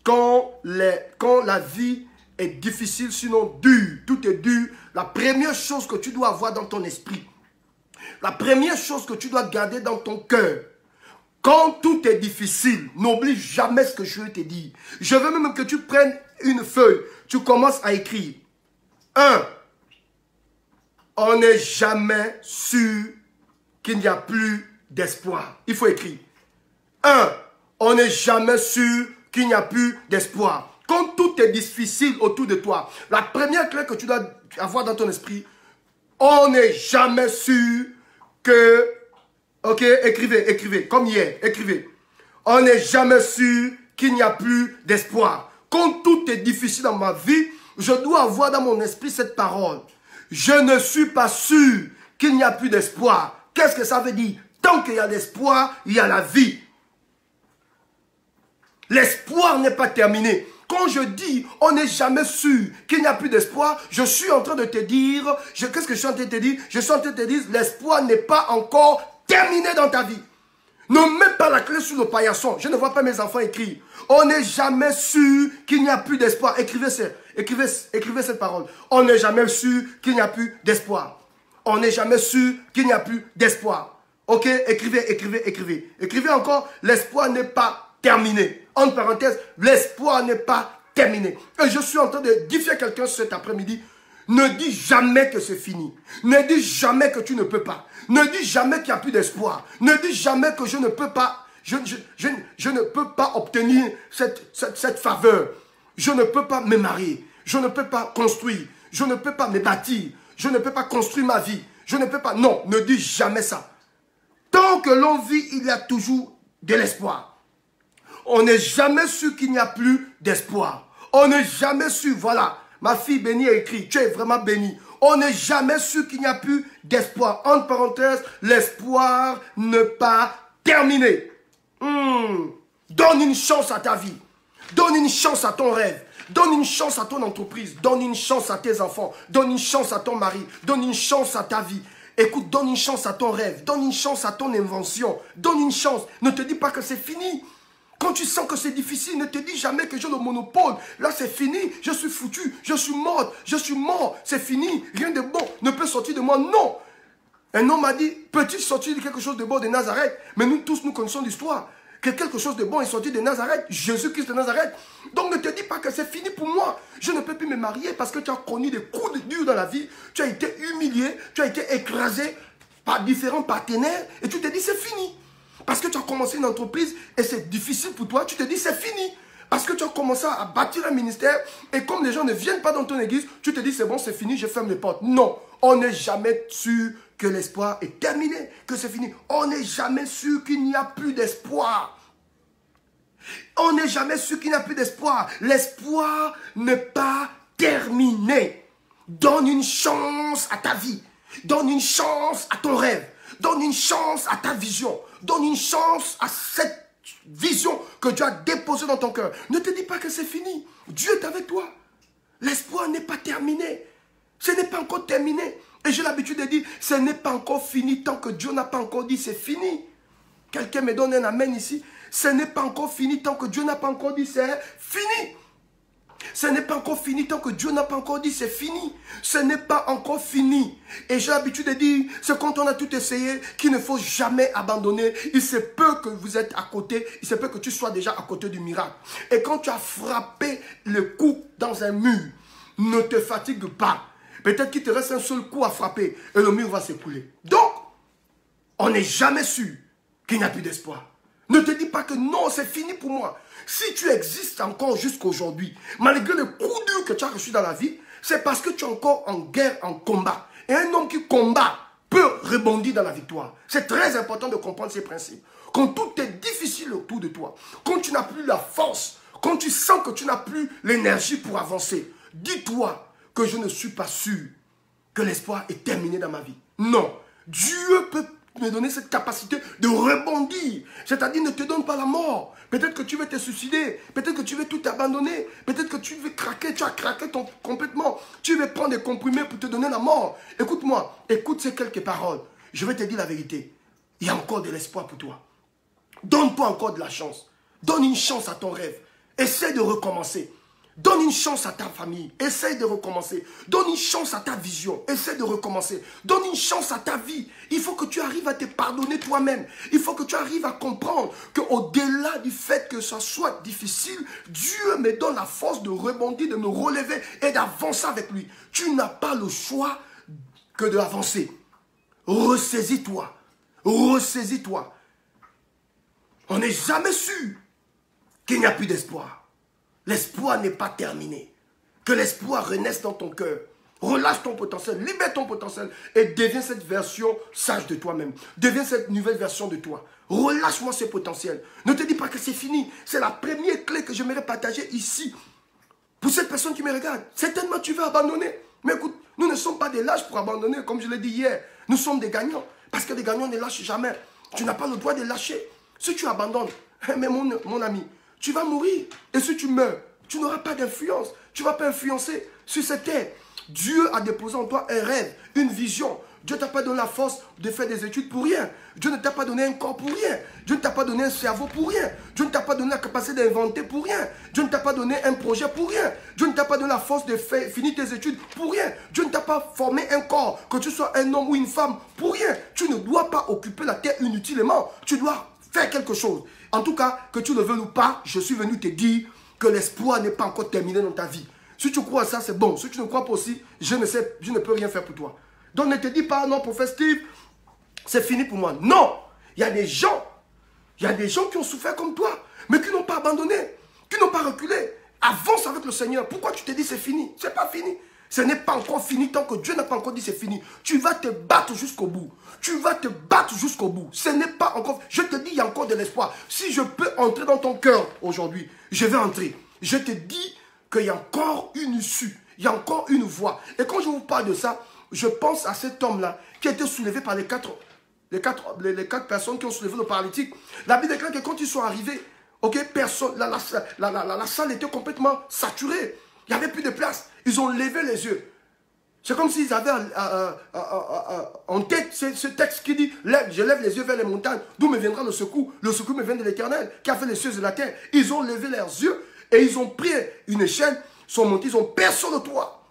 Quand la vie est difficile, sinon dure, tout est dur, la première chose que tu dois avoir dans ton esprit, la première chose que tu dois garder dans ton cœur, quand tout est difficile, n'oublie jamais ce que je vais te dire. Je veux même que tu prennes une feuille, tu commences à écrire. 1. On n'est jamais sûr qu'il n'y a plus d'espoir. Il faut écrire. 1. On n'est jamais sûr qu'il n'y a plus d'espoir. Quand tout est difficile autour de toi, la première clé que tu dois avoir dans ton esprit, on n'est jamais sûr que... Ok, écrivez, comme hier, écrivez. On n'est jamais sûr qu'il n'y a plus d'espoir. Quand tout est difficile dans ma vie, je dois avoir dans mon esprit cette parole. Je ne suis pas sûr qu'il n'y a plus d'espoir. Qu'est-ce que ça veut dire? Tant qu'il y a l'espoir, il y a la vie. L'espoir n'est pas terminé. Quand je dis on n'est jamais sûr qu'il n'y a plus d'espoir, je suis en train de te dire, qu'est-ce que je suis en train de te dire? Je suis en train de te dire, l'espoir n'est pas encore terminé dans ta vie. Ne mets pas la clé sur le paillasson. Je ne vois pas mes enfants écrire. On n'est jamais sûr qu'il n'y a plus d'espoir. Écrivez cette parole. On n'est jamais sûr qu'il n'y a plus d'espoir. On n'est jamais sûr qu'il n'y a plus d'espoir. Ok, écrivez. Écrivez encore, l'espoir n'est pas terminé. Entre parenthèses, l'espoir n'est pas terminé. Et je suis en train de défier quelqu'un cet après-midi. Ne dis jamais que c'est fini. Ne dis jamais que tu ne peux pas. Ne dis jamais qu'il n'y a plus d'espoir. Ne dis jamais que je ne peux pas. Je ne peux pas obtenir cette faveur. Je ne peux pas me marier. Je ne peux pas construire. Je ne peux pas me bâtir. Je ne peux pas construire ma vie. Je ne peux pas. Non, ne dis jamais ça. Tant que l'on vit, il y a toujours de l'espoir. On n'est jamais sûr qu'il n'y a plus d'espoir. On n'est jamais sûr, voilà. Ma fille bénie a écrit, tu es vraiment bénie. On n'est jamais sûr qu'il n'y a plus d'espoir. Entre parenthèses, l'espoir n'est pas terminé. Donne une chance à ta vie. Donne une chance à ton rêve. Donne une chance à ton entreprise. Donne une chance à tes enfants. Donne une chance à ton mari. Donne une chance à ta vie. Écoute, donne une chance à ton rêve. Donne une chance à ton invention. Donne une chance. Ne te dis pas que c'est fini. Quand tu sens que c'est difficile, ne te dis jamais que j'ai le monopole. Là, c'est fini. Je suis foutu. Je suis mort. C'est fini. Rien de bon ne peut sortir de moi. Non. Un homme m'a dit, peut-il sortir de quelque chose de bon de Nazareth? Mais nous tous, nous connaissons l'histoire. Que quelque chose de bon est sorti de Nazareth. Jésus-Christ de Nazareth. Donc ne te dis pas que c'est fini pour moi. Je ne peux plus me marier parce que tu as connu des coups durs dans la vie. Tu as été humilié. Tu as été écrasé par différents partenaires. Et tu te dis, c'est fini. Parce que tu as commencé une entreprise et c'est difficile pour toi, tu te dis c'est fini. Parce que tu as commencé à bâtir un ministère et comme les gens ne viennent pas dans ton église, tu te dis c'est bon, c'est fini, je ferme les portes. Non, on n'est jamais sûr que l'espoir est terminé, que c'est fini. On n'est jamais sûr qu'il n'y a plus d'espoir. On n'est jamais sûr qu'il n'y a plus d'espoir. L'espoir n'est pas terminé. Donne une chance à ta vie. Donne une chance à ton rêve. Donne une chance à ta vision. Donne une chance à cette vision que Dieu a déposée dans ton cœur. Ne te dis pas que c'est fini. Dieu est avec toi. L'espoir n'est pas terminé. Ce n'est pas encore terminé. Et j'ai l'habitude de dire, ce n'est pas encore fini tant que Dieu n'a pas encore dit c'est fini. Quelqu'un me donne un amen ici. Ce n'est pas encore fini tant que Dieu n'a pas encore dit c'est fini. Ce n'est pas encore fini tant que Dieu n'a pas encore dit c'est fini. Ce n'est pas encore fini. Et j'ai l'habitude de dire, c'est quand on a tout essayé qu'il ne faut jamais abandonner. Il se peut que vous êtes à côté, il se peut que tu sois déjà à côté du miracle. Et quand tu as frappé le coup dans un mur, ne te fatigue pas. Peut-être qu'il te reste un seul coup à frapper et le mur va s'écrouler. Donc, on n'est jamais sûr qu'il n'y a plus d'espoir. Ne te dis pas que non, c'est fini pour moi. Si tu existes encore jusqu'à aujourd'hui, malgré le coup dur que tu as reçu dans la vie, c'est parce que tu es encore en guerre, en combat. Et un homme qui combat peut rebondir dans la victoire. C'est très important de comprendre ces principes. Quand tout est difficile autour de toi, quand tu n'as plus la force, quand tu sens que tu n'as plus l'énergie pour avancer, dis-toi que je ne suis pas sûr que l'espoir est terminé dans ma vie. Non, Dieu peut me donner cette capacité de rebondir. C'est-à-dire ne te donne pas la mort. Peut-être que tu veux te suicider. Peut-être que tu veux tout abandonner. Peut-être que tu veux craquer. Tu as craqué complètement. Tu veux prendre des comprimés pour te donner la mort. Écoute-moi. Écoute ces quelques paroles. Je vais te dire la vérité. Il y a encore de l'espoir pour toi. Donne-toi encore de la chance. Donne une chance à ton rêve. Essaie de recommencer. Donne une chance à ta famille. Essaye de recommencer. Donne une chance à ta vision. Essaye de recommencer. Donne une chance à ta vie. Il faut que tu arrives à te pardonner toi-même. Il faut que tu arrives à comprendre qu'au-delà du fait que ça soit difficile, Dieu me donne la force de rebondir, de me relever et d'avancer avec lui. Tu n'as pas le choix que d'avancer. Ressaisis-toi. Ressaisis-toi. On n'est jamais sûr qu'il n'y a plus d'espoir. L'espoir n'est pas terminé. Que l'espoir renaisse dans ton cœur. Relâche ton potentiel, libère ton potentiel et deviens cette version sage de toi-même. Deviens cette nouvelle version de toi. Relâche-moi ce potentiel. Ne te dis pas que c'est fini. C'est la première clé que j'aimerais partager ici. Pour cette personne qui me regarde, certainement tu veux abandonner. Mais écoute, nous ne sommes pas des lâches pour abandonner, comme je l'ai dit hier. Nous sommes des gagnants. Parce que les gagnants ne lâchent jamais. Tu n'as pas le droit de lâcher. Si tu abandonnes, mais mon ami, tu vas mourir. Et si tu meurs, tu n'auras pas d'influence. Tu ne vas pas influencer sur cette terre. Dieu a déposé en toi un rêve, une vision. Dieu ne t'a pas donné la force de faire des études pour rien. Dieu ne t'a pas donné un corps pour rien. Dieu ne t'a pas donné un cerveau pour rien. Dieu ne t'a pas donné la capacité d'inventer pour rien. Dieu ne t'a pas donné un projet pour rien. Dieu ne t'a pas donné la force de finir tes études pour rien. Dieu ne t'a pas formé un corps, que tu sois un homme ou une femme, pour rien. Tu ne dois pas occuper la terre inutilement. Tu dois faire quelque chose. En tout cas, que tu le veuilles ou pas, je suis venu te dire que l'espoir n'est pas encore terminé dans ta vie. Si tu crois à ça, c'est bon. Si tu ne crois pas aussi, je ne peux rien faire pour toi. Donc ne te dis pas, non, prophète Steve, c'est fini pour moi. Non, il y a des gens qui ont souffert comme toi, mais qui n'ont pas abandonné, qui n'ont pas reculé. Avance avec le Seigneur. Pourquoi tu te dis c'est fini? C'est pas fini. Ce n'est pas encore fini tant que Dieu n'a pas encore dit c'est fini. Tu vas te battre jusqu'au bout. Tu vas te battre jusqu'au bout. Ce n'est pas encore... Je te dis, il y a encore de l'espoir. Si je peux entrer dans ton cœur aujourd'hui, je vais entrer. Je te dis qu'il y a encore une issue. Il y a encore une voie. Et quand je vous parle de ça, je pense à cet homme-là qui a été soulevé par les quatre personnes qui ont soulevé le paralytique. La Bible déclare que quand ils sont arrivés, personne, la salle était complètement saturée. Il n'y avait plus de place. Ils ont levé les yeux. C'est comme s'ils avaient en tête ce texte qui dit « Je lève les yeux vers les montagnes, d'où me viendra le secours. Le secours me vient de l'Éternel, qui a fait les cieux et la terre. » Ils ont levé leurs yeux et ils ont pris une échelle, sont montés, ils ont percé le toit.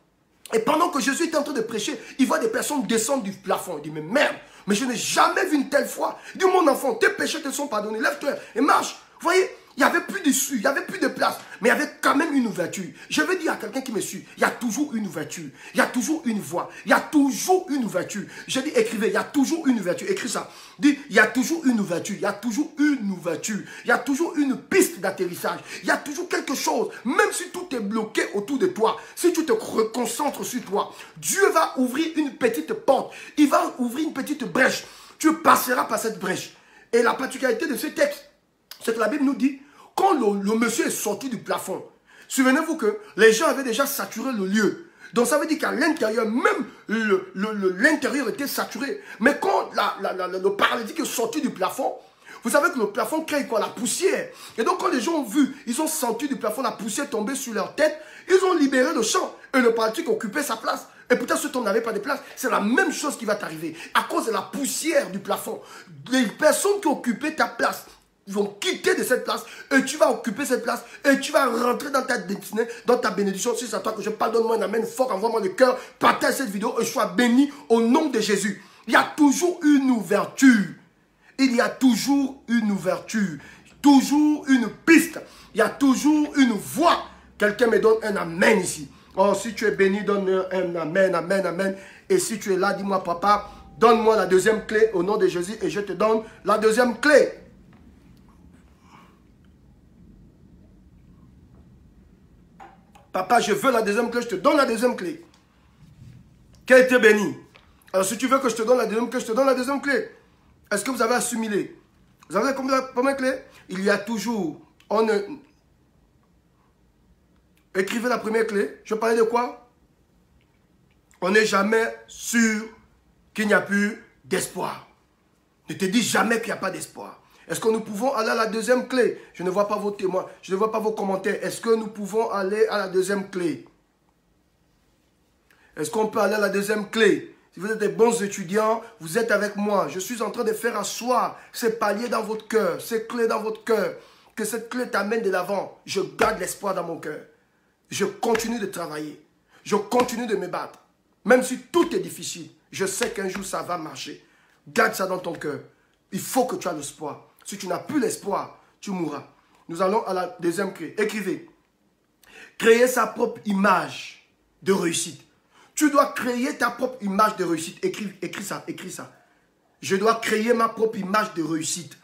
Et pendant que Jésus était en train de prêcher, il voit des personnes descendre du plafond. Il dit « Mais merde, mais je n'ai jamais vu une telle foi. » Il dit « Mon enfant, tes péchés te sont pardonnés. Lève-toi et marche. » Vous voyez, il n'y avait plus d'issue, il n'y avait plus de place, mais il y avait quand même une ouverture. Je veux dire à quelqu'un qui me suit, il y a toujours une ouverture, il y a toujours une voie, il y a toujours une ouverture. Je dis écrivez, il y a toujours une ouverture, écris ça. Dis, il y a toujours une ouverture, il y a toujours une ouverture, il y a toujours une piste d'atterrissage, il y a toujours quelque chose, même si tout est bloqué autour de toi, si tu te reconcentres sur toi, Dieu va ouvrir une petite porte, il va ouvrir une petite brèche, tu passeras par cette brèche. Et la particularité de ce texte, c'est que la Bible nous dit, quand le monsieur est sorti du plafond, souvenez-vous que les gens avaient déjà saturé le lieu. Donc ça veut dire qu'à l'intérieur, même l'intérieur était saturé. Mais quand le paralytique est sorti du plafond, vous savez que le plafond crée quoi? La poussière. Et donc quand les gens ont vu, ils ont senti du plafond la poussière tomber sur leur tête, ils ont libéré le champ. Et le paralytique occupait sa place. Et peut-être cet homme n'avait pas de place. C'est la même chose qui va t'arriver. À cause de la poussière du plafond. Les personnes qui occupaient ta place vont quitter de cette place et tu vas occuper cette place et tu vas rentrer dans ta destinée, dans ta bénédiction. Si c'est à toi que je parle, donne-moi un amen fort, envoie-moi le cœur, partage cette vidéo et sois béni au nom de Jésus. Il y a toujours une ouverture. Il y a toujours une ouverture. Toujours une piste. Il y a toujours une voie. Quelqu'un me donne un amen ici. Oh, si tu es béni, donne un amen, amen, amen. Et si tu es là, dis-moi, papa, donne-moi la deuxième clé au nom de Jésus et je te donne la deuxième clé. Papa, je veux la deuxième clé, je te donne la deuxième clé. Qu'elle était bénie. Alors si tu veux que je te donne la deuxième clé, je te donne la deuxième clé. Est-ce que vous avez assimilé? Vous avez combien la première clé? Il y a toujours... Écrivez la première clé. Je parlais de quoi? On n'est jamais sûr qu'il n'y a plus d'espoir. Ne te dis jamais qu'il n'y a pas d'espoir. Est-ce que nous pouvons aller à la deuxième clé? Je ne vois pas vos témoins, je ne vois pas vos commentaires. Est-ce que nous pouvons aller à la deuxième clé? Est-ce qu'on peut aller à la deuxième clé? Si vous êtes des bons étudiants, vous êtes avec moi. Je suis en train de faire asseoir ces paliers dans votre cœur, ces clés dans votre cœur. Que cette clé t'amène de l'avant. Je garde l'espoir dans mon cœur. Je continue de travailler. Je continue de me battre. Même si tout est difficile, je sais qu'un jour ça va marcher. Garde ça dans ton cœur. Il faut que tu aies l'espoir. Si tu n'as plus l'espoir, tu mourras. Nous allons à la deuxième clé. Écrivez. Créer sa propre image de réussite. Tu dois créer ta propre image de réussite. Écris ça, écris ça. Je dois créer ma propre image de réussite.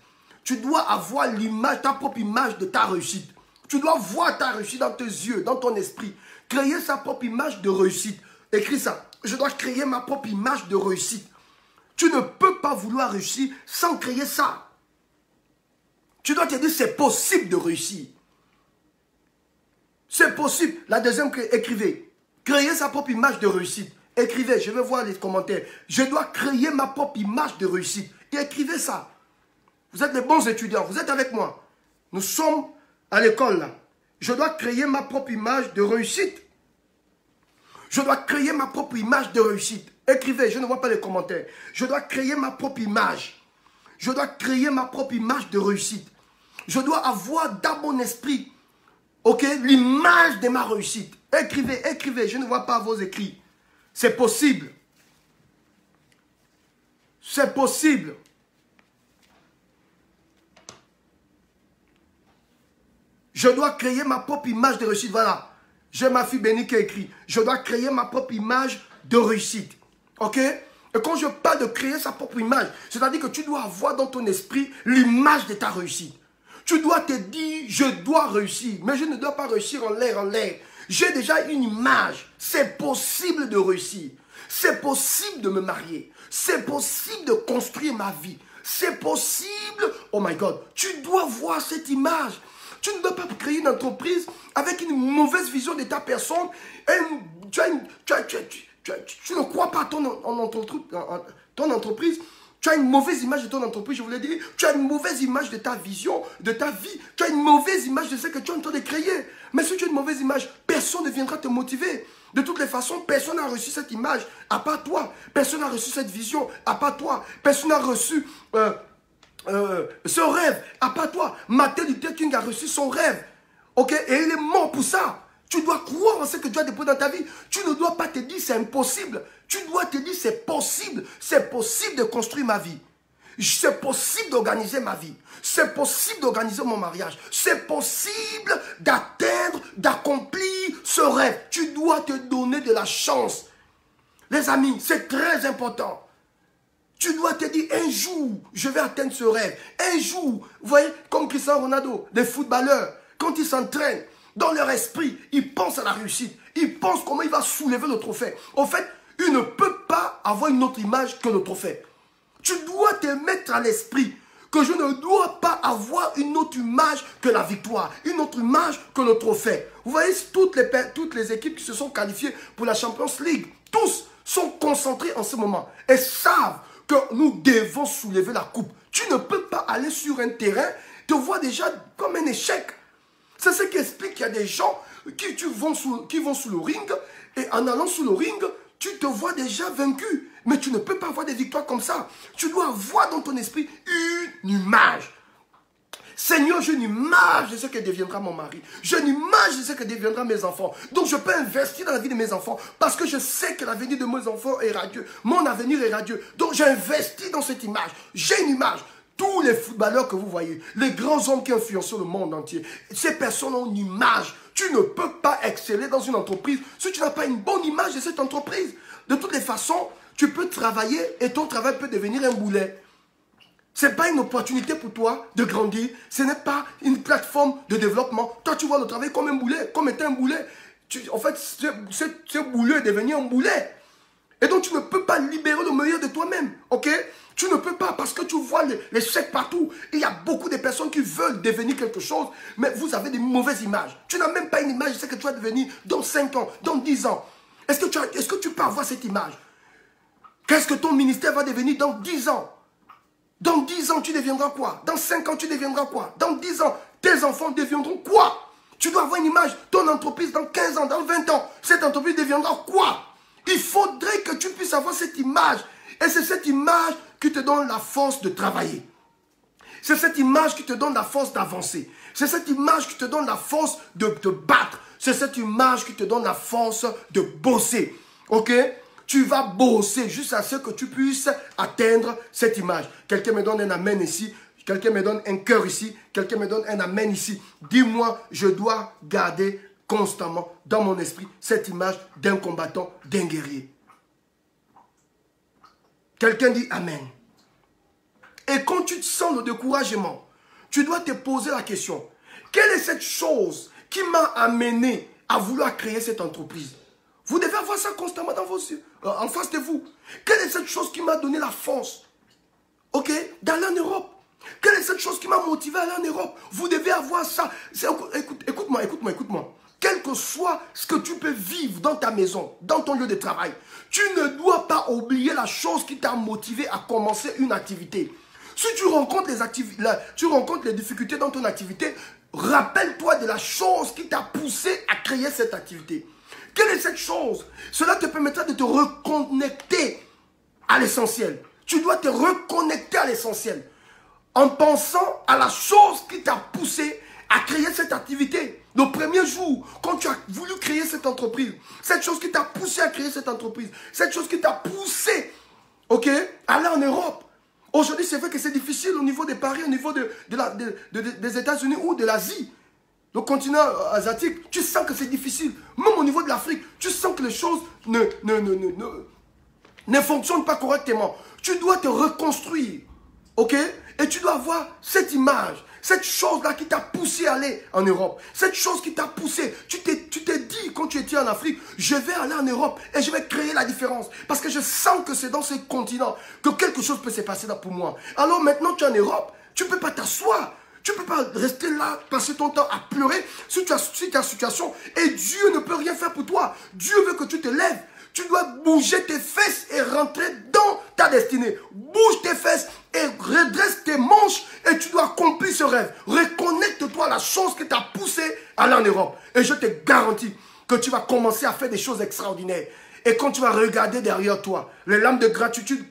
Tu dois avoir l'image, ta propre image de ta réussite. Tu dois voir ta réussite dans tes yeux, dans ton esprit. Créer sa propre image de réussite. Écris ça. Je dois créer ma propre image de réussite. Tu ne peux pas vouloir réussir sans créer ça. Tu dois te dire c'est possible de réussir. C'est possible. La deuxième clé, écrivez. Créer sa propre image de réussite. Écrivez, je vais voir les commentaires. Je dois créer ma propre image de réussite. Et écrivez ça. Vous êtes des bons étudiants, vous êtes avec moi. Nous sommes à l'école là. Je dois créer ma propre image de réussite. Je dois créer ma propre image de réussite. Écrivez, je ne vois pas les commentaires. Je dois créer ma propre image. Je dois créer ma propre image de réussite. Je dois avoir dans mon esprit, ok, l'image de ma réussite. Écrivez, écrivez, je ne vois pas vos écrits. C'est possible. C'est possible. Je dois créer ma propre image de réussite. Voilà. J'ai ma fille bénie qui a écrit. Je dois créer ma propre image de réussite. Ok? Et quand je parle de créer sa propre image, c'est-à-dire que tu dois avoir dans ton esprit l'image de ta réussite. Tu dois te dire, je dois réussir. Mais je ne dois pas réussir en l'air, en l'air. J'ai déjà une image. C'est possible de réussir. C'est possible de me marier. C'est possible de construire ma vie. C'est possible. Oh my God. Tu dois voir cette image. Tu ne dois pas créer une entreprise avec une mauvaise vision de ta personne. Tu ne crois pas à ton entreprise. Tu as une mauvaise image de ton entreprise, je voulais dire. Tu as une mauvaise image de ta vision, de ta vie. Tu as une mauvaise image de ce que tu es en train de créer. Mais si tu as une mauvaise image, personne ne viendra te motiver. De toutes les façons, personne n'a reçu cette image à part toi. Personne n'a reçu cette vision à part toi. Personne n'a reçu ce rêve à part toi. Martin Luther King a reçu son rêve. Ok? Et il est mort pour ça. Tu dois croire en ce que tu as déposé dans ta vie. Tu ne dois pas te dire c'est impossible. Tu dois te dire c'est possible. C'est possible de construire ma vie. C'est possible d'organiser ma vie. C'est possible d'organiser mon mariage. C'est possible d'atteindre, d'accomplir ce rêve. Tu dois te donner de la chance. Les amis, c'est très important. Tu dois te dire un jour, je vais atteindre ce rêve. Un jour, vous voyez, comme Cristiano Ronaldo, les footballeurs, quand ils s'entraînent, dans leur esprit, ils pensent à la réussite. Ils pensent comment il va soulever le trophée. En fait, il ne peut pas avoir une autre image que le trophée. Tu dois te mettre à l'esprit que je ne dois pas avoir une autre image que la victoire, une autre image que le trophée. Vous voyez, toutes les équipes qui se sont qualifiées pour la Champions League, tous sont concentrés en ce moment et savent que nous devons soulever la coupe. Tu ne peux pas aller sur un terrain, te voir déjà comme un échec. C'est ce qui explique qu'il y a des gens qui vont sous le ring et en allant sous le ring, tu te vois déjà vaincu. Mais tu ne peux pas avoir des victoires comme ça. Tu dois avoir dans ton esprit une image. Seigneur, j'ai une image de ce que deviendra mon mari. J'ai une image de ce que deviendra mes enfants. Donc je peux investir dans la vie de mes enfants parce que je sais que l'avenir de mes enfants est radieux. Mon avenir est radieux. Donc j'investis dans cette image. J'ai une image. Tous les footballeurs que vous voyez, les grands hommes qui influencent le monde entier, ces personnes ont une image. Tu ne peux pas exceller dans une entreprise si tu n'as pas une bonne image de cette entreprise. De toutes les façons, tu peux travailler et ton travail peut devenir un boulet. Ce n'est pas une opportunité pour toi de grandir. Ce n'est pas une plateforme de développement. Toi, tu vois le travail comme un boulet, comme étant un boulet. En fait, ce boulet est devenu un boulet. Et donc, tu ne peux pas libérer le meilleur de toi-même. Ok? Tu ne peux pas parce que tu vois les chèques partout. Il y a beaucoup de personnes qui veulent devenir quelque chose, mais vous avez des mauvaises images. Tu n'as même pas une image de ce que tu vas devenir dans 5 ans, dans 10 ans. Est-ce que tu peux avoir cette image? Qu'est-ce que ton ministère va devenir dans 10 ans? Dans 10 ans, tu deviendras quoi? Dans 5 ans, tu deviendras quoi? Dans 10 ans, tes enfants deviendront quoi? Tu dois avoir une image. Ton entreprise, dans 15 ans, dans 20 ans, cette entreprise deviendra quoi? Il faudrait que tu puisses avoir cette image. Et c'est cette image qui te donne la force de travailler. C'est cette image qui te donne la force d'avancer. C'est cette image qui te donne la force de te battre. C'est cette image qui te donne la force de bosser. Ok? Tu vas bosser jusqu'à ce que tu puisses atteindre cette image. Quelqu'un me donne un amen ici. Quelqu'un me donne un cœur ici. Quelqu'un me donne un amen ici. Dis-moi, je dois garder constamment dans mon esprit cette image d'un combattant, d'un guerrier. Quelqu'un dit amen. Et quand tu te sens le découragement, tu dois te poser la question. Quelle est cette chose qui m'a amené à vouloir créer cette entreprise? Vous devez avoir ça constamment dans vos yeux, en face de vous. Quelle est cette chose qui m'a donné la force, ok, d'aller en Europe? Quelle est cette chose qui m'a motivé à aller en Europe? Vous devez avoir ça. Écoute-moi. Quel que soit ce que tu peux vivre dans ta maison, dans ton lieu de travail, tu ne dois pas oublier la chose qui t'a motivé à commencer une activité. Si tu rencontres les difficultés dans ton activité, rappelle-toi de la chose qui t'a poussé à créer cette activité. Quelle est cette chose? Cela te permettra de te reconnecter à l'essentiel. Tu dois te reconnecter à l'essentiel en pensant à la chose qui t'a poussé à créer cette activité. Le premier jour, quand tu as voulu créer cette entreprise, cette chose qui t'a poussé à créer cette entreprise, cette chose qui t'a poussé, ok, à aller en Europe. Aujourd'hui, c'est vrai que c'est difficile au niveau des paris, au niveau des États-Unis ou de l'Asie. Le continent asiatique, tu sens que c'est difficile. Même au niveau de l'Afrique, tu sens que les choses ne fonctionnent pas correctement. Tu dois te reconstruire, ok? Et tu dois avoir cette image, cette chose-là qui t'a poussé à aller en Europe. Cette chose qui t'a poussé. Tu t'es dit quand tu étais en Afrique, je vais aller en Europe et je vais créer la différence. Parce que je sens que c'est dans ce continent que quelque chose peut se passer là pour moi. Alors maintenant tu es en Europe, tu ne peux pas t'asseoir. Tu ne peux pas rester là, passer ton temps à pleurer sur ta situation et Dieu ne peut rien faire pour toi. Dieu veut que tu te lèves. Tu dois bouger tes fesses et rentrer dans ta destinée. Bouge tes fesses et redresse tes manches et tu dois accomplir ce rêve. Reconnecte-toi à la chose qui t'a poussé à aller en Europe. Et je te garantis que tu vas commencer à faire des choses extraordinaires. Et quand tu vas regarder derrière toi, les larmes de gratitude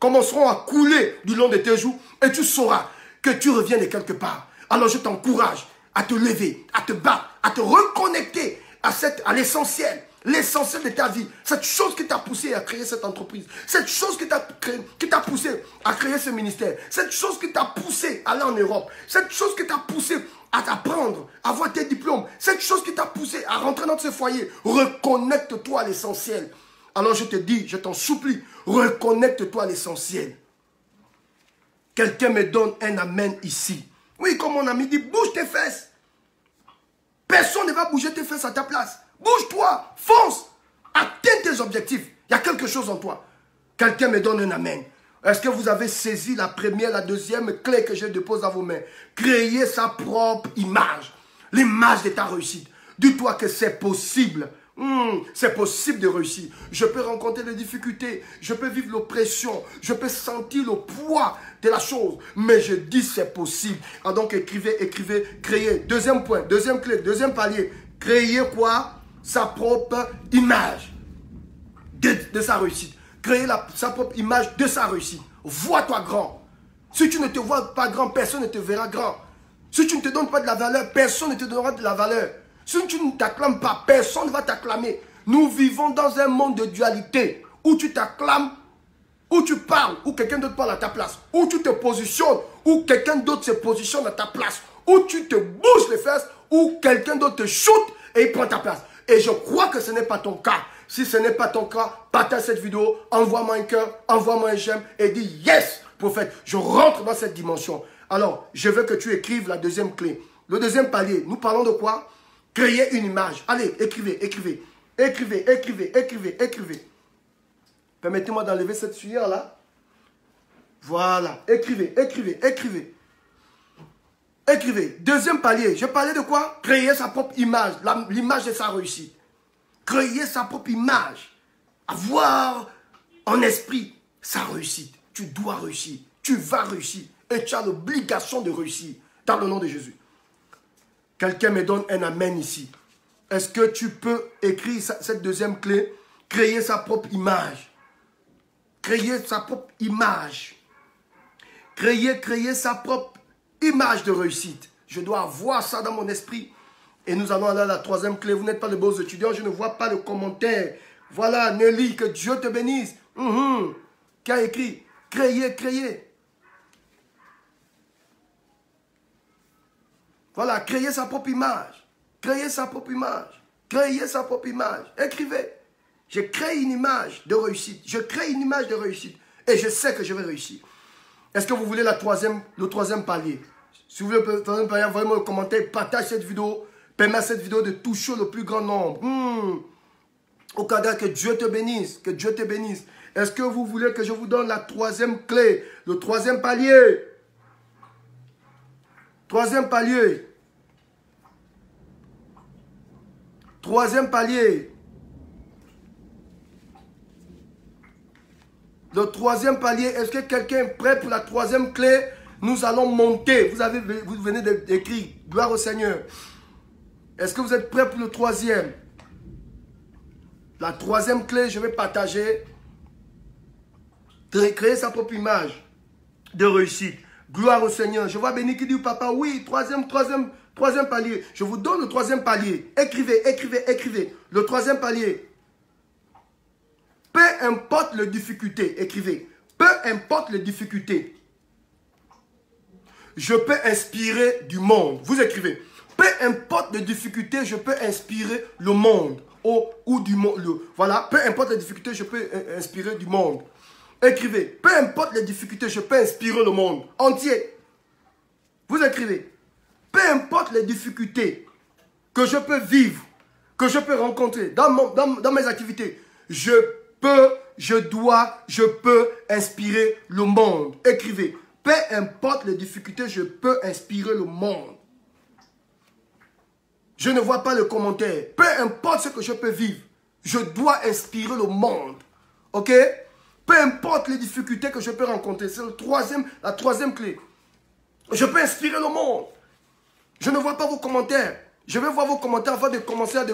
commenceront à couler du long de tes joues et tu sauras que tu reviens de quelque part. Alors je t'encourage à te lever, à te battre, à te reconnecter à l'essentiel. L'essentiel de ta vie, cette chose qui t'a poussé à créer cette entreprise, cette chose qui t'a poussé à créer ce ministère, cette chose qui t'a poussé à aller en Europe, cette chose qui t'a poussé à t'apprendre, à avoir tes diplômes, cette chose qui t'a poussé à rentrer dans ce foyer, reconnecte-toi à l'essentiel. Alors je te dis, je t'en supplie, reconnecte-toi à l'essentiel. Quelqu'un me donne un amen ici. Oui, comme mon ami dit, bouge tes fesses. Personne ne va bouger tes fesses à ta place. Bouge-toi, fonce, atteins tes objectifs. Il y a quelque chose en toi. Quelqu'un me donne un amen. Est-ce que vous avez saisi la première, la deuxième clé que je dépose dans vos mains? Créer sa propre image. L'image de ta réussite. Dis-toi que c'est possible. C'est possible de réussir. Je peux rencontrer des difficultés. Je peux vivre l'oppression. Je peux sentir le poids de la chose. Mais je dis c'est possible. Alors donc écrivez, créez. Deuxième point, deuxième clé, deuxième palier. Créer quoi? Sa propre image de sa réussite. Créer sa propre image de sa réussite. Vois-toi grand. Si tu ne te vois pas grand, personne ne te verra grand. Si tu ne te donnes pas de la valeur, personne ne te donnera de la valeur. Si tu ne t'acclames pas, personne ne va t'acclamer. Nous vivons dans un monde de dualité où tu t'acclames, où tu parles, où quelqu'un d'autre parle à ta place, où tu te positionnes, où quelqu'un d'autre se positionne à ta place, où tu te bouges les fesses, où quelqu'un d'autre te shoot et il prend ta place. Et je crois que ce n'est pas ton cas. Si ce n'est pas ton cas, partage cette vidéo, envoie-moi un cœur, envoie-moi un j'aime et dis yes, prophète, je rentre dans cette dimension. Alors, je veux que tu écrives la deuxième clé. Le deuxième palier, nous parlons de quoi? Créez une image. Allez, écrivez, écrivez. Écrivez, écrivez, écrivez, écrivez. Permettez-moi d'enlever cette sueur-là. Voilà. Écrivez, écrivez, écrivez. Écrivez. Deuxième palier. Je parlais de quoi? Créer sa propre image. L'image de sa réussite. Créer sa propre image. Avoir en esprit sa réussite. Tu dois réussir. Tu vas réussir. Et tu as l'obligation de réussir. Dans le nom de Jésus. Quelqu'un me donne un amen ici. Est-ce que tu peux écrire cette deuxième clé? Créer sa propre image. Créer sa propre image. Créer sa propre image de réussite. Je dois avoir ça dans mon esprit. Et nous allons aller à la troisième clé. Vous n'êtes pas de beaux étudiants. Je ne vois pas de commentaires. Voilà, Nelly, que Dieu te bénisse. Qui a écrit? Créer. Voilà, créer sa propre image. Créer sa propre image. Créer sa propre image. Écrivez. Je crée une image de réussite. Je crée une image de réussite. Et je sais que je vais réussir. Est-ce que vous voulez le troisième palier? Si vous voulez le troisième palier, envoyez-moi un commentaire. Partage cette vidéo. Permets à cette vidéo de toucher le plus grand nombre. Au Canada, que Dieu te bénisse. Que Dieu te bénisse. Est-ce que vous voulez que je vous donne la troisième clé? Le troisième palier. Troisième palier. Troisième palier. Le troisième palier. Est-ce que quelqu'un est prêt pour la troisième clé? Nous allons monter. Vous venez d'écrire. Gloire au Seigneur. Est-ce que vous êtes prêt pour le troisième? La troisième clé, je vais partager. Créer sa propre image de réussite. Gloire au Seigneur. Je vois Béni qui dit, papa, oui, troisième palier. Je vous donne le troisième palier. Écrivez, écrivez, écrivez. Le troisième palier. Peu importe les difficultés, écrivez. Peu importe les difficultés. Je peux inspirer du monde. Vous écrivez. Peu importe les difficultés, je peux inspirer le monde. Ou du monde. Voilà. Peu importe les difficultés, je peux inspirer du monde. Écrivez. Peu importe les difficultés, je peux inspirer le monde entier. Vous écrivez. Peu importe les difficultés que je peux vivre, que je peux rencontrer dans mes activités, je peux inspirer le monde. Écrivez. Peu importe les difficultés, je peux inspirer le monde. Je ne vois pas le commentaire. Peu importe ce que je peux vivre, je dois inspirer le monde. Ok? Peu importe les difficultés que je peux rencontrer. C'est la troisième clé. Je peux inspirer le monde. Je ne vois pas vos commentaires. Je vais voir vos commentaires avant de commencer à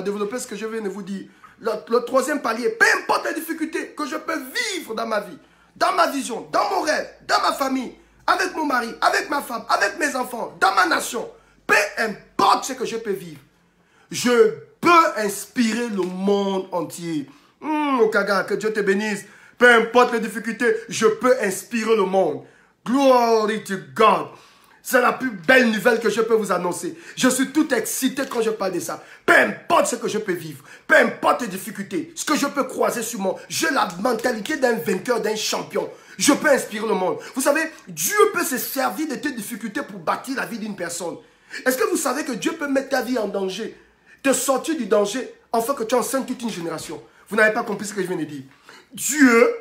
développer ce que je viens de vous dire. Le troisième palier. Peu importe les difficultés que je peux vivre dans ma vie, dans ma vision, dans mon rêve, dans ma famille, avec mon mari, avec ma femme, avec mes enfants, dans ma nation. Peu importe ce que je peux vivre. Je peux inspirer le monde entier. Okaga, que Dieu te bénisse. Peu importe les difficultés, je peux inspirer le monde. Glory to God. C'est la plus belle nouvelle que je peux vous annoncer. Je suis tout excité quand je parle de ça. Peu importe ce que je peux vivre, peu importe les difficultés, ce que je peux croiser sur moi, j'ai la mentalité d'un vainqueur, d'un champion. Je peux inspirer le monde. Vous savez, Dieu peut se servir de tes difficultés pour bâtir la vie d'une personne. Est-ce que vous savez que Dieu peut mettre ta vie en danger, te sortir du danger, afin que tu enseignes toute une génération? Vous n'avez pas compris ce que je viens de dire. Dieu,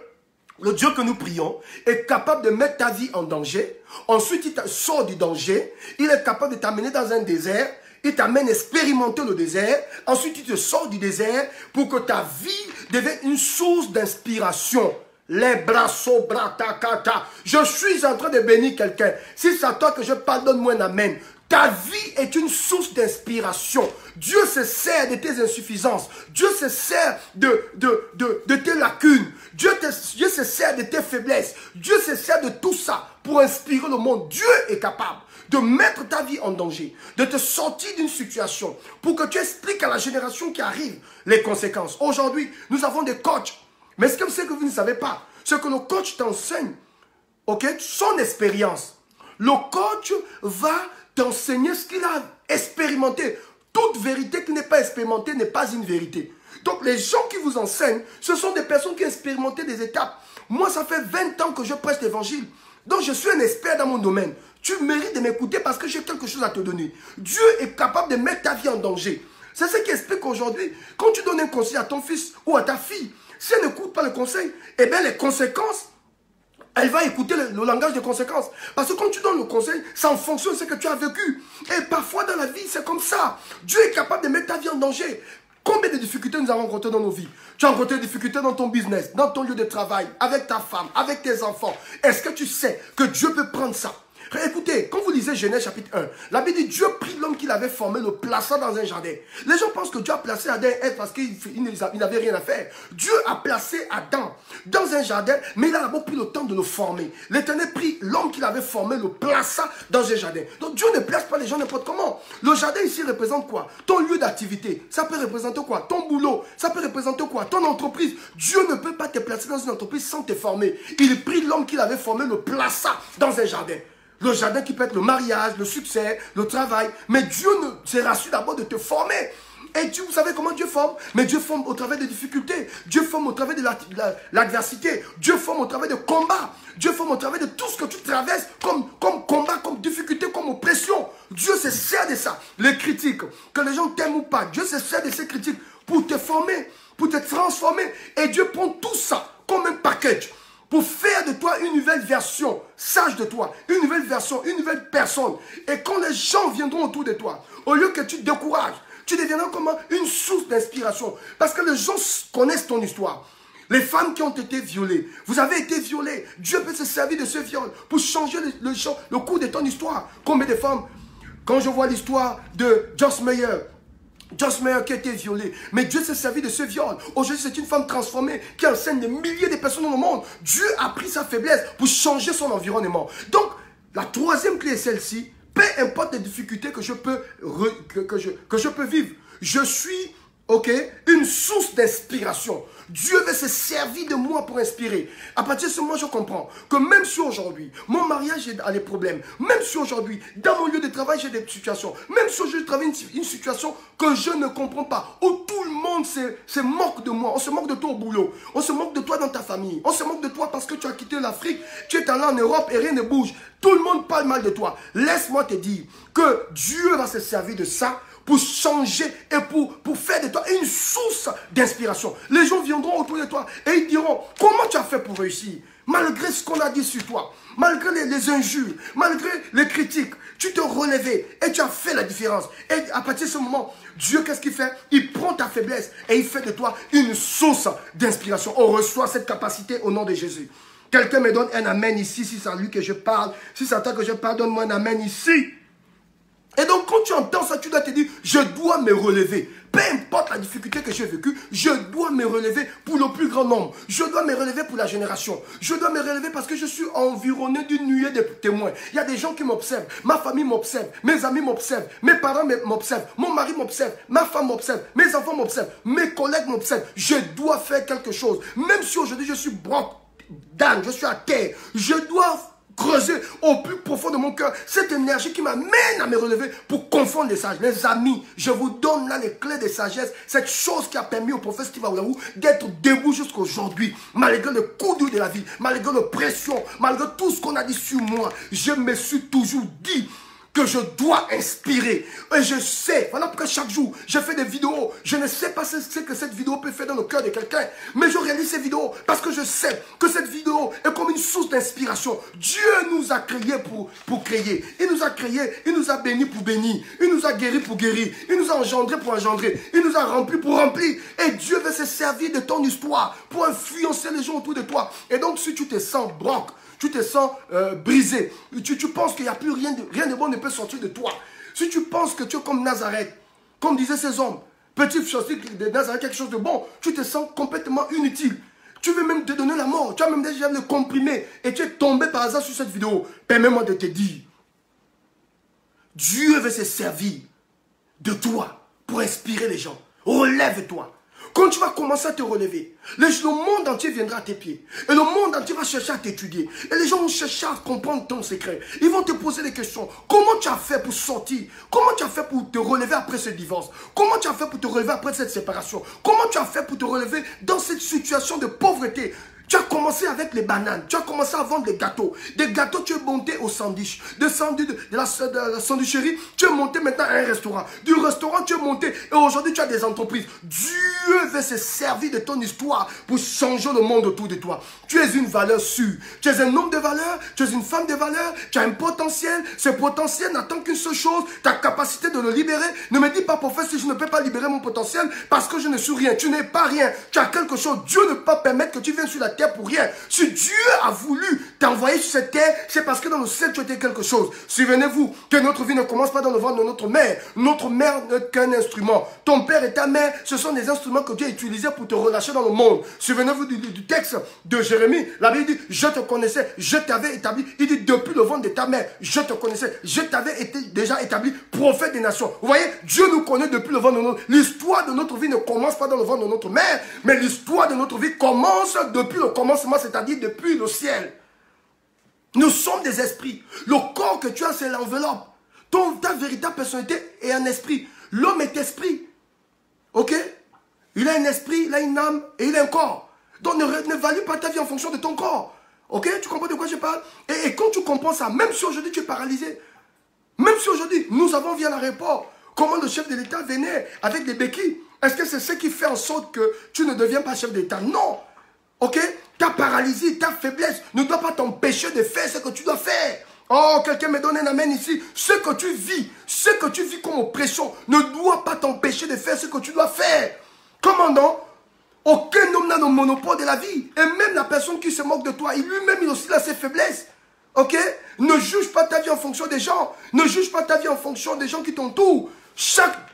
le Dieu que nous prions, est capable de mettre ta vie en danger. Ensuite, il te sort du danger. Il est capable de t'amener dans un désert. Il t'amène expérimenter le désert. Ensuite, il te sort du désert pour que ta vie devienne une source d'inspiration. Les brassos, bratakata. Je suis en train de bénir quelqu'un. Si c'est à toi que je parle, donne-moi un amen. Ta vie est une source d'inspiration. Dieu se sert de tes insuffisances. Dieu se sert de tes lacunes. Dieu se sert de tes faiblesses. Dieu se sert de tout ça pour inspirer le monde. Dieu est capable de mettre ta vie en danger, de te sortir d'une situation pour que tu expliques à la génération qui arrive les conséquences. Aujourd'hui, nous avons des coachs. Mais ce que vous ne savez pas, c'est que le coach t'enseigne, son expérience. Le coach va t'enseigner ce qu'il a expérimenté. Toute vérité qui n'est pas expérimentée n'est pas une vérité. Donc les gens qui vous enseignent, ce sont des personnes qui ont expérimenté des étapes. Moi, ça fait 20 ans que je prêche l'évangile. Donc je suis un expert dans mon domaine. Tu Tu mérites de m'écouter parce que j'ai quelque chose à te donner. Dieu est capable de mettre ta vie en danger. C'est ce qui explique qu'aujourd'hui, quand tu donnes un conseil à ton fils ou à ta fille, si elle n'écoute pas le conseil, eh bien les conséquences, elle va écouter le langage des conséquences. Parce que quand tu donnes le conseil, c'est en fonction de ce que tu as vécu. Et parfois dans la vie, c'est comme ça. Dieu est capable de mettre ta vie en danger. Combien de difficultés nous avons rencontrées dans nos vies? Tu as rencontré des difficultés dans ton business, dans ton lieu de travail, avec ta femme, avec tes enfants. Est-ce que tu sais que Dieu peut prendre ça? Écoutez, quand vous lisez Genèse chapitre 1, la Bible dit Dieu prit l'homme qu'il avait formé, le plaça dans un jardin. Les gens pensent que Dieu a placé Adam et Ève parce qu'il n'avait rien à faire. Dieu a placé Adam dans un jardin, mais il a d'abord pris le temps de le former. L'Éternel prit l'homme qu'il avait formé, le plaça dans un jardin. Donc Dieu ne place pas les gens n'importe comment. Le jardin ici représente quoi? Ton lieu d'activité. Ça peut représenter quoi? Ton boulot. Ça peut représenter quoi? Ton entreprise. Dieu ne peut pas te placer dans une entreprise sans te former. Il prit l'homme qu'il avait formé, le plaça dans un jardin. Le jardin qui peut être le mariage, le succès, le travail. Mais Dieu s'est rassuré d'abord de te former. Et Dieu, vous savez comment Dieu forme? Mais Dieu forme au travers des difficultés. Dieu forme au travers de l'adversité. Dieu forme au travers de combats. Dieu forme au travers de tout ce que tu traverses comme combat, comme difficulté, comme oppression. Dieu se sert de ça. Les critiques, que les gens t'aiment ou pas, Dieu se sert de ces critiques pour te former, pour te transformer. Et Dieu prend tout ça comme un package pour faire de toi une nouvelle version, sage de toi, une nouvelle version, une nouvelle personne. Et quand les gens viendront autour de toi, au lieu que tu te décourages, tu deviendras comme une source d'inspiration. Parce que les gens connaissent ton histoire. Les femmes qui ont été violées, vous avez été violées. Dieu peut se servir de ce viol pour changer le cours de ton histoire. Combien de femmes, quand je vois l'histoire de Joyce Meyer qui a été violée, mais Dieu s'est servi de ce viol. Aujourd'hui, c'est une femme transformée qui enseigne des milliers de personnes dans le monde. Dieu a pris sa faiblesse pour changer son environnement. Donc, la troisième clé est celle-ci. Peu importe les difficultés que je peux vivre, je suis une source d'inspiration. Dieu veut se servir de moi pour inspirer. À partir de ce moment, je comprends que même si aujourd'hui, mon mariage a des problèmes, même si aujourd'hui, dans mon lieu de travail, j'ai des situations, même si aujourd'hui, je travaille une situation que je ne comprends pas, où tout le monde se moque de moi, on se moque de toi au boulot, on se moque de toi dans ta famille, on se moque de toi parce que tu as quitté l'Afrique, tu es allé en Europe et rien ne bouge. Tout le monde parle mal de toi. Laisse-moi te dire que Dieu va se servir de ça pour changer et pour faire de toi une source d'inspiration. Les gens viendront autour de toi et ils diront, comment tu as fait pour réussir? Malgré ce qu'on a dit sur toi, malgré les injures, malgré les critiques, tu te relevais et tu as fait la différence. Et à partir de ce moment, Dieu, qu'est-ce qu'il fait? Il prend ta faiblesse et il fait de toi une source d'inspiration. On reçoit cette capacité au nom de Jésus. Quelqu'un me donne un amen ici, si c'est à lui que je parle. Si c'est à toi que je parle, donne-moi un amen ici. Et donc, quand tu entends ça, tu dois te dire, je dois me relever. Peu importe la difficulté que j'ai vécue, je dois me relever pour le plus grand nombre. Je dois me relever pour la génération. Je dois me relever parce que je suis environné d'une nuée de témoins. Il y a des gens qui m'observent. Ma famille m'observe. Mes amis m'observent. Mes parents m'observent. Mon mari m'observe. Ma femme m'observe. Mes enfants m'observent. Mes collègues m'observent. Je dois faire quelque chose. Même si aujourd'hui je suis broke, Dan, je suis à terre. Je dois creuser au plus profond de mon cœur cette énergie qui m'amène à me relever pour confondre les sages. Les amis, je vous donne là les clés de sagesse. Cette chose qui a permis au prophète Steve Aoulaou d'être debout jusqu'à aujourd'hui. Malgré le coup dur de la vie, malgré la pression, malgré tout ce qu'on a dit sur moi, je me suis toujours dit que je dois inspirer. Et je sais, voilà pourquoi chaque jour, je fais des vidéos. Je ne sais pas ce que cette vidéo peut faire dans le cœur de quelqu'un. Mais je réalise ces vidéos parce que je sais que cette vidéo est comme une source d'inspiration. Dieu nous a créés pour créer. Il nous a créés, il nous a bénis pour bénir. Il nous a guéris pour guérir. Il nous a engendrés pour engendrer. Il nous a remplis pour remplir. Et Dieu veut se servir de ton histoire pour influencer les gens autour de toi. Et donc, si tu te sens broke, tu te sens brisé, tu penses qu'il n'y a plus rien de bon ne peut sortir de toi. Si tu penses que tu es comme Nazareth, comme disaient ces hommes, petit chose de Nazareth, quelque chose de bon, tu te sens complètement inutile. Tu veux même te donner la mort, tu as même déjà le comprimé et tu es tombé par hasard sur cette vidéo. Permets-moi de te dire, Dieu veut se servir de toi pour inspirer les gens. Relève-toi. Quand tu vas commencer à te relever, le monde entier viendra à tes pieds. Et le monde entier va chercher à t'étudier. Et les gens vont chercher à comprendre ton secret. Ils vont te poser des questions. Comment tu as fait pour sortir? Comment tu as fait pour te relever après ce divorce? Comment tu as fait pour te relever après cette séparation? Comment tu as fait pour te relever dans cette situation de pauvreté? Tu as commencé avec les bananes. Tu as commencé à vendre des gâteaux. Des gâteaux, tu es monté au sandwich. De la sandwicherie, tu es monté maintenant à un restaurant. Du restaurant, tu es monté. Et aujourd'hui, tu as des entreprises. Dieu veut se servir de ton histoire pour changer le monde autour de toi. Tu es une valeur sûre. Tu es un homme de valeur. Tu es une femme de valeur. Tu as un potentiel. Ce potentiel n'attend qu'une seule chose. Ta capacité de le libérer. Ne me dis pas, prophète, si je ne peux pas libérer mon potentiel parce que je ne suis rien. Tu n'es pas rien. Tu as quelque chose. Dieu ne peut pas permettre que tu viennes sur la terre pour rien. Si Dieu a voulu t'envoyer sur cette terre, c'est parce que dans le ciel tu étais quelque chose. Souvenez-vous que notre vie ne commence pas dans le ventre de notre mère. Notre mère n'est qu'un instrument. Ton père et ta mère, ce sont des instruments que Dieu a utilisés pour te relâcher dans le monde. Souvenez-vous du texte de Jérémie. La Bible dit, je te connaissais, je t'avais établi. Il dit, depuis le ventre de ta mère, je te connaissais, je t'avais déjà établi prophète des nations. Vous voyez, Dieu nous connaît depuis le ventre de notre... L'histoire de notre vie ne commence pas dans le ventre de notre mère, mais l'histoire de notre vie commence depuis le commencement, c'est-à-dire depuis le ciel. Nous sommes des esprits. Le corps que tu as, c'est l'enveloppe. Ta véritable personnalité est un esprit. L'homme est esprit. Ok? Il a un esprit, il a une âme et il a un corps. Donc ne value pas ta vie en fonction de ton corps. Ok? Tu comprends de quoi je parle? Et quand tu comprends ça, même si aujourd'hui tu es paralysé, même si aujourd'hui nous avons vu à l'aéroport comment le chef de l'État venait avec des béquilles, est-ce que c'est ce qui fait en sorte que tu ne deviens pas chef d'État? Non. Ok? Ta paralysie, ta faiblesse ne doit pas t'empêcher de faire ce que tu dois faire. Oh, quelqu'un me donne un amen ici. Ce que tu vis comme oppression ne doit pas t'empêcher de faire ce que tu dois faire. Comment non? Aucun homme n'a le monopole de la vie. Et même la personne qui se moque de toi, lui-même, il aussi a ses faiblesses. Ok? Ne juge pas ta vie en fonction des gens. Ne juge pas ta vie en fonction des gens qui t'entourent. Chacune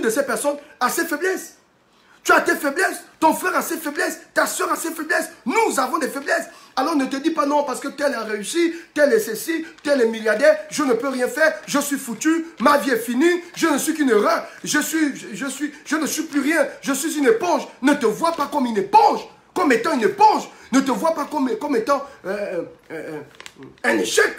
de ces personnes a ses faiblesses. Tu as tes faiblesses, ton frère a ses faiblesses, ta soeur a ses faiblesses. Nous avons des faiblesses. Alors ne te dis pas non parce que tel a réussi, tel est ceci, tel est milliardaire, je ne peux rien faire, je suis foutu, ma vie est finie, je ne suis qu'une erreur, je ne suis plus rien, je suis une éponge. Ne te vois pas comme une éponge, comme étant une éponge. Ne te vois pas comme étant un échec.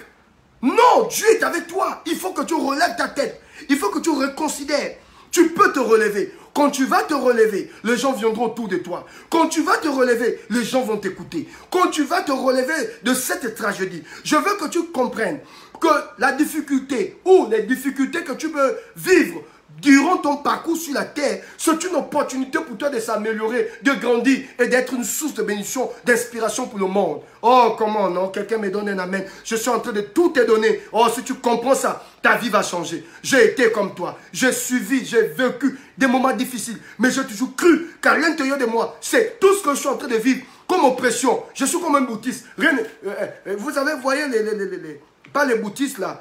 Non, Dieu est avec toi. Il faut que tu relèves ta tête. Il faut que tu reconsidères. Tu peux te relever. Quand tu vas te relever, les gens viendront autour de toi. Quand tu vas te relever, les gens vont t'écouter. Quand tu vas te relever de cette tragédie, je veux que tu comprennes que la difficulté ou les difficultés que tu peux vivre durant ton parcours sur la terre, c'est une opportunité pour toi de s'améliorer, de grandir et d'être une source de bénédiction, d'inspiration pour le monde. Oh, comment non? Quelqu'un me donne un amen. Je suis en train de tout te donner. Oh, si tu comprends ça, ta vie va changer. J'ai été comme toi. J'ai suivi, j'ai vécu des moments difficiles. Mais j'ai toujours cru qu'à l'intérieur de moi, c'est tout ce que je suis en train de vivre comme oppression. Je suis comme un boutiste. Vous avez, voyez, pas les boutistes là.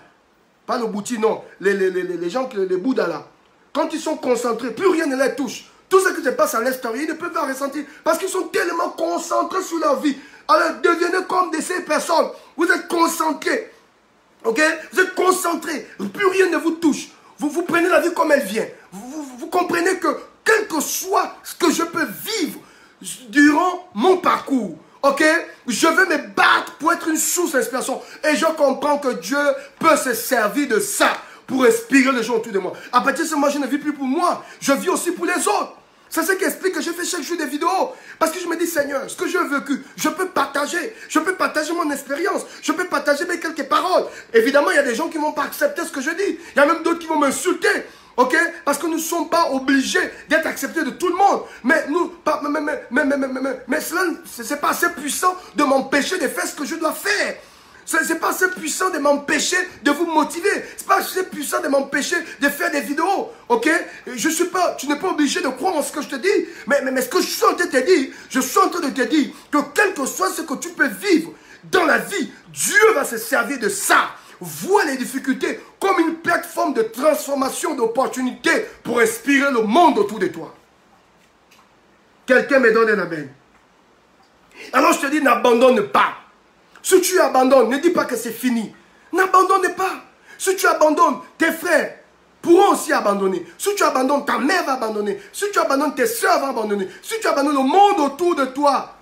Pas le boutis, non. Les gens, les bouddhas là. Quand ils sont concentrés, plus rien ne les touche. Tout ce qui se passe à l'extérieur, ils ne peuvent pas ressentir. Parce qu'ils sont tellement concentrés sur leur vie. Alors devenez comme ces personnes. Vous êtes concentrés. Ok? Vous êtes concentrés. Plus rien ne vous touche. Vous prenez la vie comme elle vient. Vous comprenez que quel que soit ce que je peux vivre durant mon parcours, ok? Je veux me battre pour être une source d'inspiration. Et je comprends que Dieu peut se servir de ça pour inspirer les gens autour de moi. À partir de ce moment, je ne vis plus pour moi. Je vis aussi pour les autres. C'est ce qui explique que je fais chaque jour des vidéos. Parce que je me dis, Seigneur, ce que j'ai vécu, je peux partager. Je peux partager mon expérience. Je peux partager mes quelques paroles. Évidemment, il y a des gens qui ne vont pas accepter ce que je dis. Il y a même d'autres qui vont m'insulter. Ok? Parce que nous ne sommes pas obligés d'être acceptés de tout le monde. Mais cela, ce n'est pas assez puissant de m'empêcher de faire ce que je dois faire. Ce n'est pas assez puissant de m'empêcher de vous motiver. Ce n'est pas assez puissant de m'empêcher de faire des vidéos. Ok? Tu n'es pas obligé de croire en ce que je te dis. Mais ce que je suis en train de te dire, je suis en train de te dire que quel que soit ce que tu peux vivre dans la vie, Dieu va se servir de ça. Vois les difficultés comme une plateforme de transformation, d'opportunité pour inspirer le monde autour de toi. Quelqu'un me donne un amen. Alors je te dis, n'abandonne pas. Si tu abandonnes, ne dis pas que c'est fini. N'abandonne pas. Si tu abandonnes, tes frères pourront aussi abandonner. Si tu abandonnes, ta mère va abandonner. Si tu abandonnes, tes soeurs vont abandonner. Si tu abandonnes le monde autour de toi,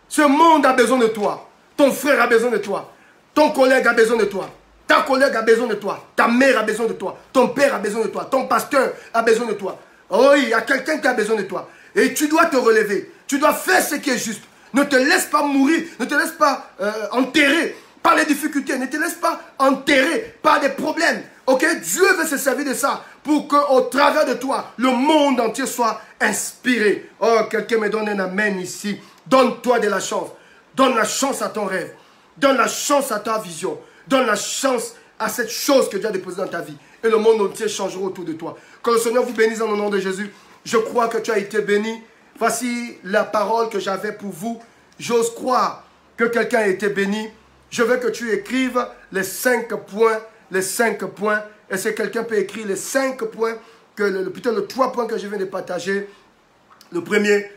ce monde a besoin de toi. Ton frère a besoin de toi. Ton collègue a besoin de toi. Ta collègue a besoin de toi. Ta mère a besoin de toi. Ton père a besoin de toi. Ton pasteur a besoin de toi. Oh, il y a quelqu'un qui a besoin de toi. Et tu dois te relever. Tu dois faire ce qui est juste. Ne te laisse pas mourir, ne te laisse pas enterrer par les difficultés, ne te laisse pas enterrer par des problèmes. Ok, Dieu veut se servir de ça pour qu'au travers de toi, le monde entier soit inspiré. Oh, quelqu'un me donne un amen ici. Donne-toi de la chance. Donne la chance à ton rêve. Donne la chance à ta vision. Donne la chance à cette chose que Dieu a déposée dans ta vie. Et le monde entier changera autour de toi. Que le Seigneur vous bénisse dans le nom de Jésus. Je crois que tu as été béni. Voici la parole que j'avais pour vous. J'ose croire que quelqu'un a été béni. Je veux que tu écrives les 5 points. Les 5 points. Et si quelqu'un peut écrire les 5 points, plutôt les 3 points que je viens de partager. Le premier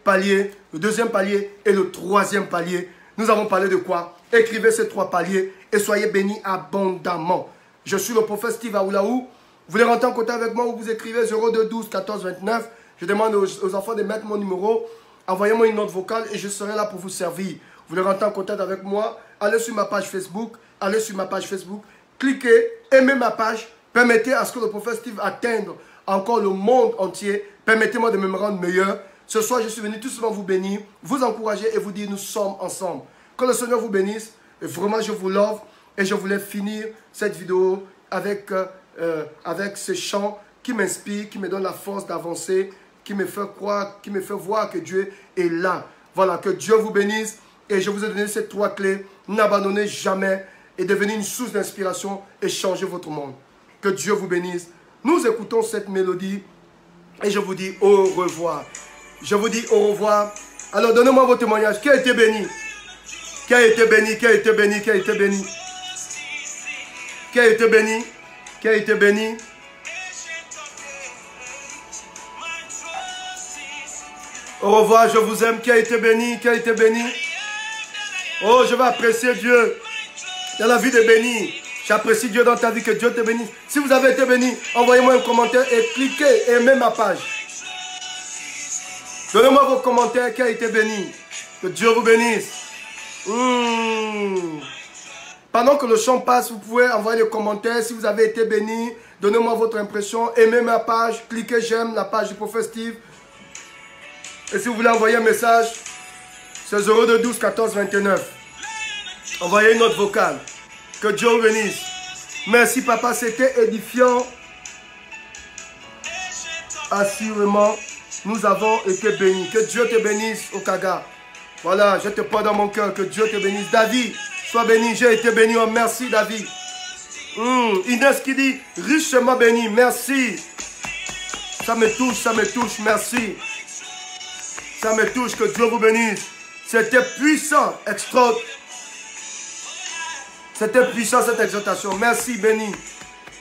palier, le deuxième palier et le troisième palier. Nous avons parlé de quoi? Écrivez ces 3 paliers et soyez bénis abondamment. Je suis le prophète Steve Aoulaou. Vous voulez rentrer en contact avec moi ou vous écrivez 02 12 14 29. Je demande aux enfants de mettre mon numéro. Envoyez-moi une note vocale et je serai là pour vous servir. Vous voulez rentrer en contact avec moi? Allez sur ma page Facebook. Allez sur ma page Facebook. Cliquez, aimez ma page. Permettez à ce que le prophète Steve atteigne encore le monde entier. Permettez-moi de me rendre meilleur. Ce soir, je suis venu tout simplement vous bénir, vous encourager et vous dire nous sommes ensemble. Que le Seigneur vous bénisse. Et vraiment, je vous love. Et je voulais finir cette vidéo avec ce chant qui m'inspire, qui me donne la force d'avancer, qui me fait croire, qui me fait voir que Dieu est là. Voilà, que Dieu vous bénisse. Et je vous ai donné ces 3 clés. N'abandonnez jamais et devenez une source d'inspiration et changez votre monde. Que Dieu vous bénisse. Nous écoutons cette mélodie et je vous dis au revoir. Je vous dis au revoir. Alors donnez-moi vos témoignages. Qui a été béni? Qui a été béni? Qui a été béni? Qui a été béni? Qui a été béni? Qui a été béni? Au revoir, je vous aime. Qui a été béni? Qui a été béni? Oh, je vais apprécier Dieu dans la vie de béni. J'apprécie Dieu dans ta vie, que Dieu te bénisse. Si vous avez été béni, envoyez-moi un commentaire et cliquez, aimez ma page. Donnez-moi vos commentaires qui a été béni. Que Dieu vous bénisse. Pendant que le chant passe, vous pouvez envoyer des commentaires. Si vous avez été béni, donnez-moi votre impression. Aimez ma page, cliquez j'aime la page du prophète Steve. Et si vous voulez envoyer un message, c'est 02 12 14 29. Envoyez une note vocale. Que Dieu vous bénisse. Merci papa, c'était édifiant. Assurément, nous avons été bénis. Que Dieu te bénisse, Okaga. Voilà, je te porte dans mon cœur. Que Dieu te bénisse. David, sois béni. J'ai été béni. Oh, merci, David. Inès qui dit, richement béni. Merci. Ça me touche. Merci. Ça me touche. Que Dieu vous bénisse. C'était puissant, extraordinaire. C'était puissant cette exhortation. Merci, béni.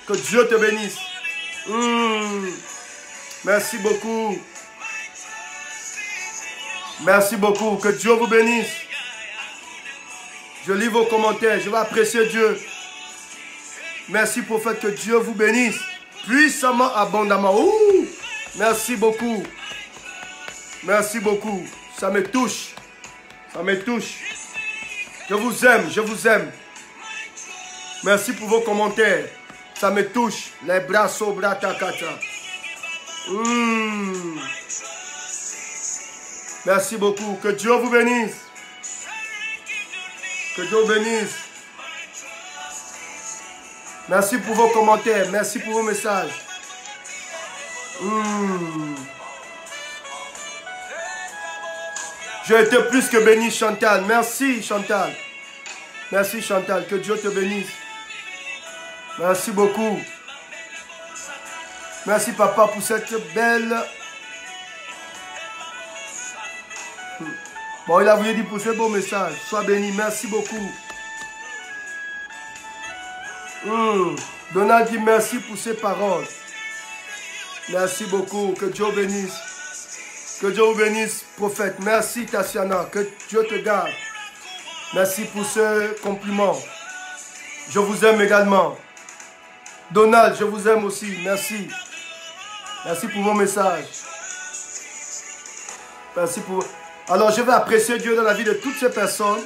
Que Dieu te bénisse. Merci beaucoup. Merci beaucoup. Que Dieu vous bénisse. Je lis vos commentaires. Je vais apprécier Dieu. Merci, prophète. Que Dieu vous bénisse. Puissamment, abondamment. Merci beaucoup. Merci beaucoup. Ça me touche. Ça me touche. Je vous aime. Je vous aime. Merci pour vos commentaires. Ça me touche. Les bras sobra takata. Merci beaucoup. Que Dieu vous bénisse. Que Dieu vous bénisse. Merci pour vos commentaires. Merci pour vos messages. J'ai été plus que béni, Chantal. Merci, Chantal. Merci, Chantal. Que Dieu te bénisse. Merci beaucoup. Merci, papa, pour cette belle... Bon, il a voulu dire pour ce beau message. Sois béni. Merci beaucoup. Donald dit merci pour ces paroles. Merci beaucoup. Que Dieu bénisse. Que Dieu vous bénisse, prophète. Merci, Tatiana. Que Dieu te garde. Merci pour ce compliment. Je vous aime également. Donald, je vous aime aussi. Merci. Merci pour vos messages. Merci pour... Alors, je vais apprécier Dieu dans la vie de toutes ces personnes.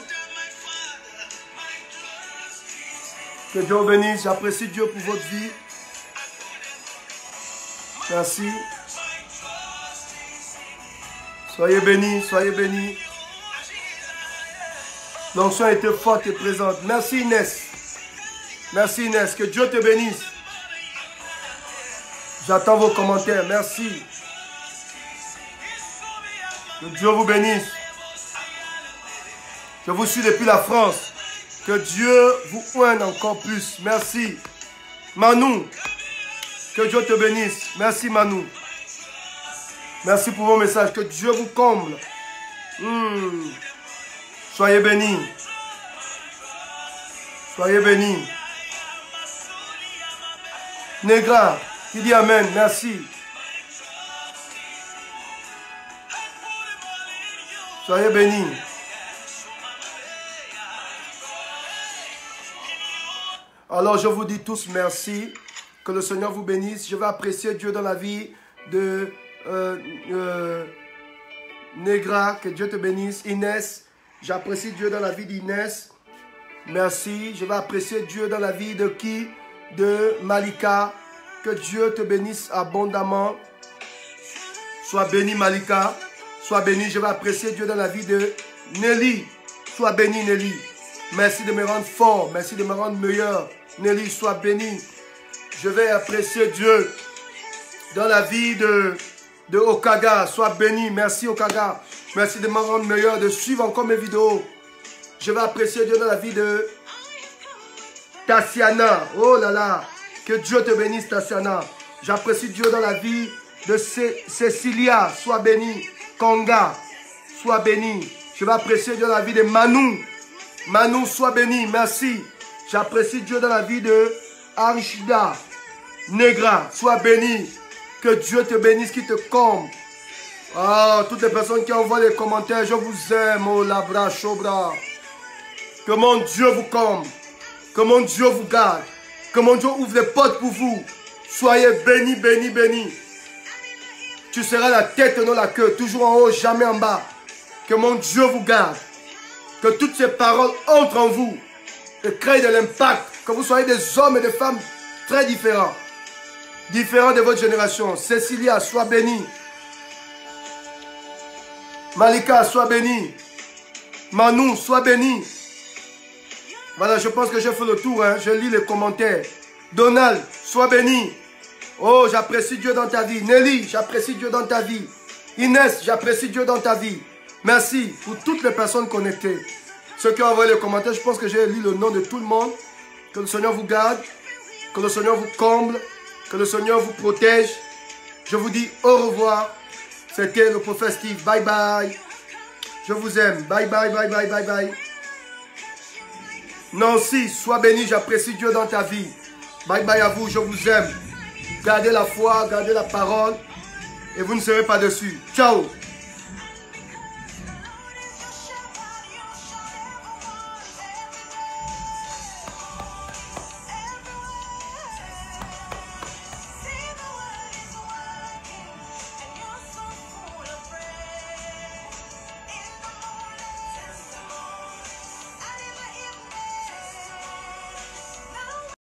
Que Dieu vous bénisse. J'apprécie Dieu pour votre vie. Merci. Soyez bénis, soyez bénis. L'onction a été forte et présente. Merci Inès. Merci Inès. Que Dieu te bénisse. J'attends vos commentaires. Merci. Que Dieu vous bénisse. Je vous suis depuis la France. Que Dieu vous oigne encore plus. Merci. Manou. Que Dieu te bénisse. Merci Manou. Merci pour vos messages. Que Dieu vous comble. Soyez bénis. Soyez bénis. Négra, qui dit Amen. Merci. Soyez bénis. Alors je vous dis tous merci. Que le Seigneur vous bénisse. Je vais apprécier Dieu dans la vie de Négra. Que Dieu te bénisse. Inès. J'apprécie Dieu dans la vie d'Inès. Merci. Je vais apprécier Dieu dans la vie de qui? De Malika. Que Dieu te bénisse abondamment. Sois béni Malika. Sois béni. Je vais apprécier Dieu dans la vie de Nelly. Sois béni Nelly. Merci de me rendre fort. Merci de me rendre meilleur. Nelly, sois béni. Je vais apprécier Dieu dans la vie de Okaga. Sois béni. Merci Okaga. Merci de me rendre meilleur, de suivre encore mes vidéos. Je vais apprécier Dieu dans la vie de Tassiana. Oh là là. Que Dieu te bénisse Tassiana. J'apprécie Dieu dans la vie de Cécilia. Sois béni. Konga. Sois béni. Je vais apprécier Dieu dans la vie de Manu. Manu, sois béni. Merci. J'apprécie Dieu dans la vie de Arishida. Negra. Sois béni. Que Dieu te bénisse, qui te comble. Ah, toutes les personnes qui envoient les commentaires, je vous aime, oh labra, chobra. Que mon Dieu vous comble. Que mon Dieu vous garde. Que mon Dieu ouvre les portes pour vous. Soyez bénis, bénis, bénis. Tu seras la tête, non la queue. Toujours en haut, jamais en bas. Que mon Dieu vous garde. Que toutes ces paroles entrent en vous. Et créent de l'impact. Que vous soyez des hommes et des femmes très différents. Différents de votre génération. Cécilia, sois bénie. Malika, sois bénie. Manu, sois bénie. Voilà, je pense que j'ai fait le tour. Hein. Je lis les commentaires. Donald, sois béni. Oh, j'apprécie Dieu dans ta vie. Nelly, j'apprécie Dieu dans ta vie. Inès, j'apprécie Dieu dans ta vie. Merci pour toutes les personnes connectées. Ceux qui ont envoyé les commentaires, je pense que j'ai lu le nom de tout le monde. Que le Seigneur vous garde. Que le Seigneur vous comble. Que le Seigneur vous protège. Je vous dis au revoir. C'était le prophète Steve. Bye bye. Je vous aime. Bye bye, bye bye, bye bye. Nancy, sois béni. J'apprécie Dieu dans ta vie. Bye bye à vous. Je vous aime. Gardez la foi, gardez la parole. Et vous ne serez pas dessus. Ciao.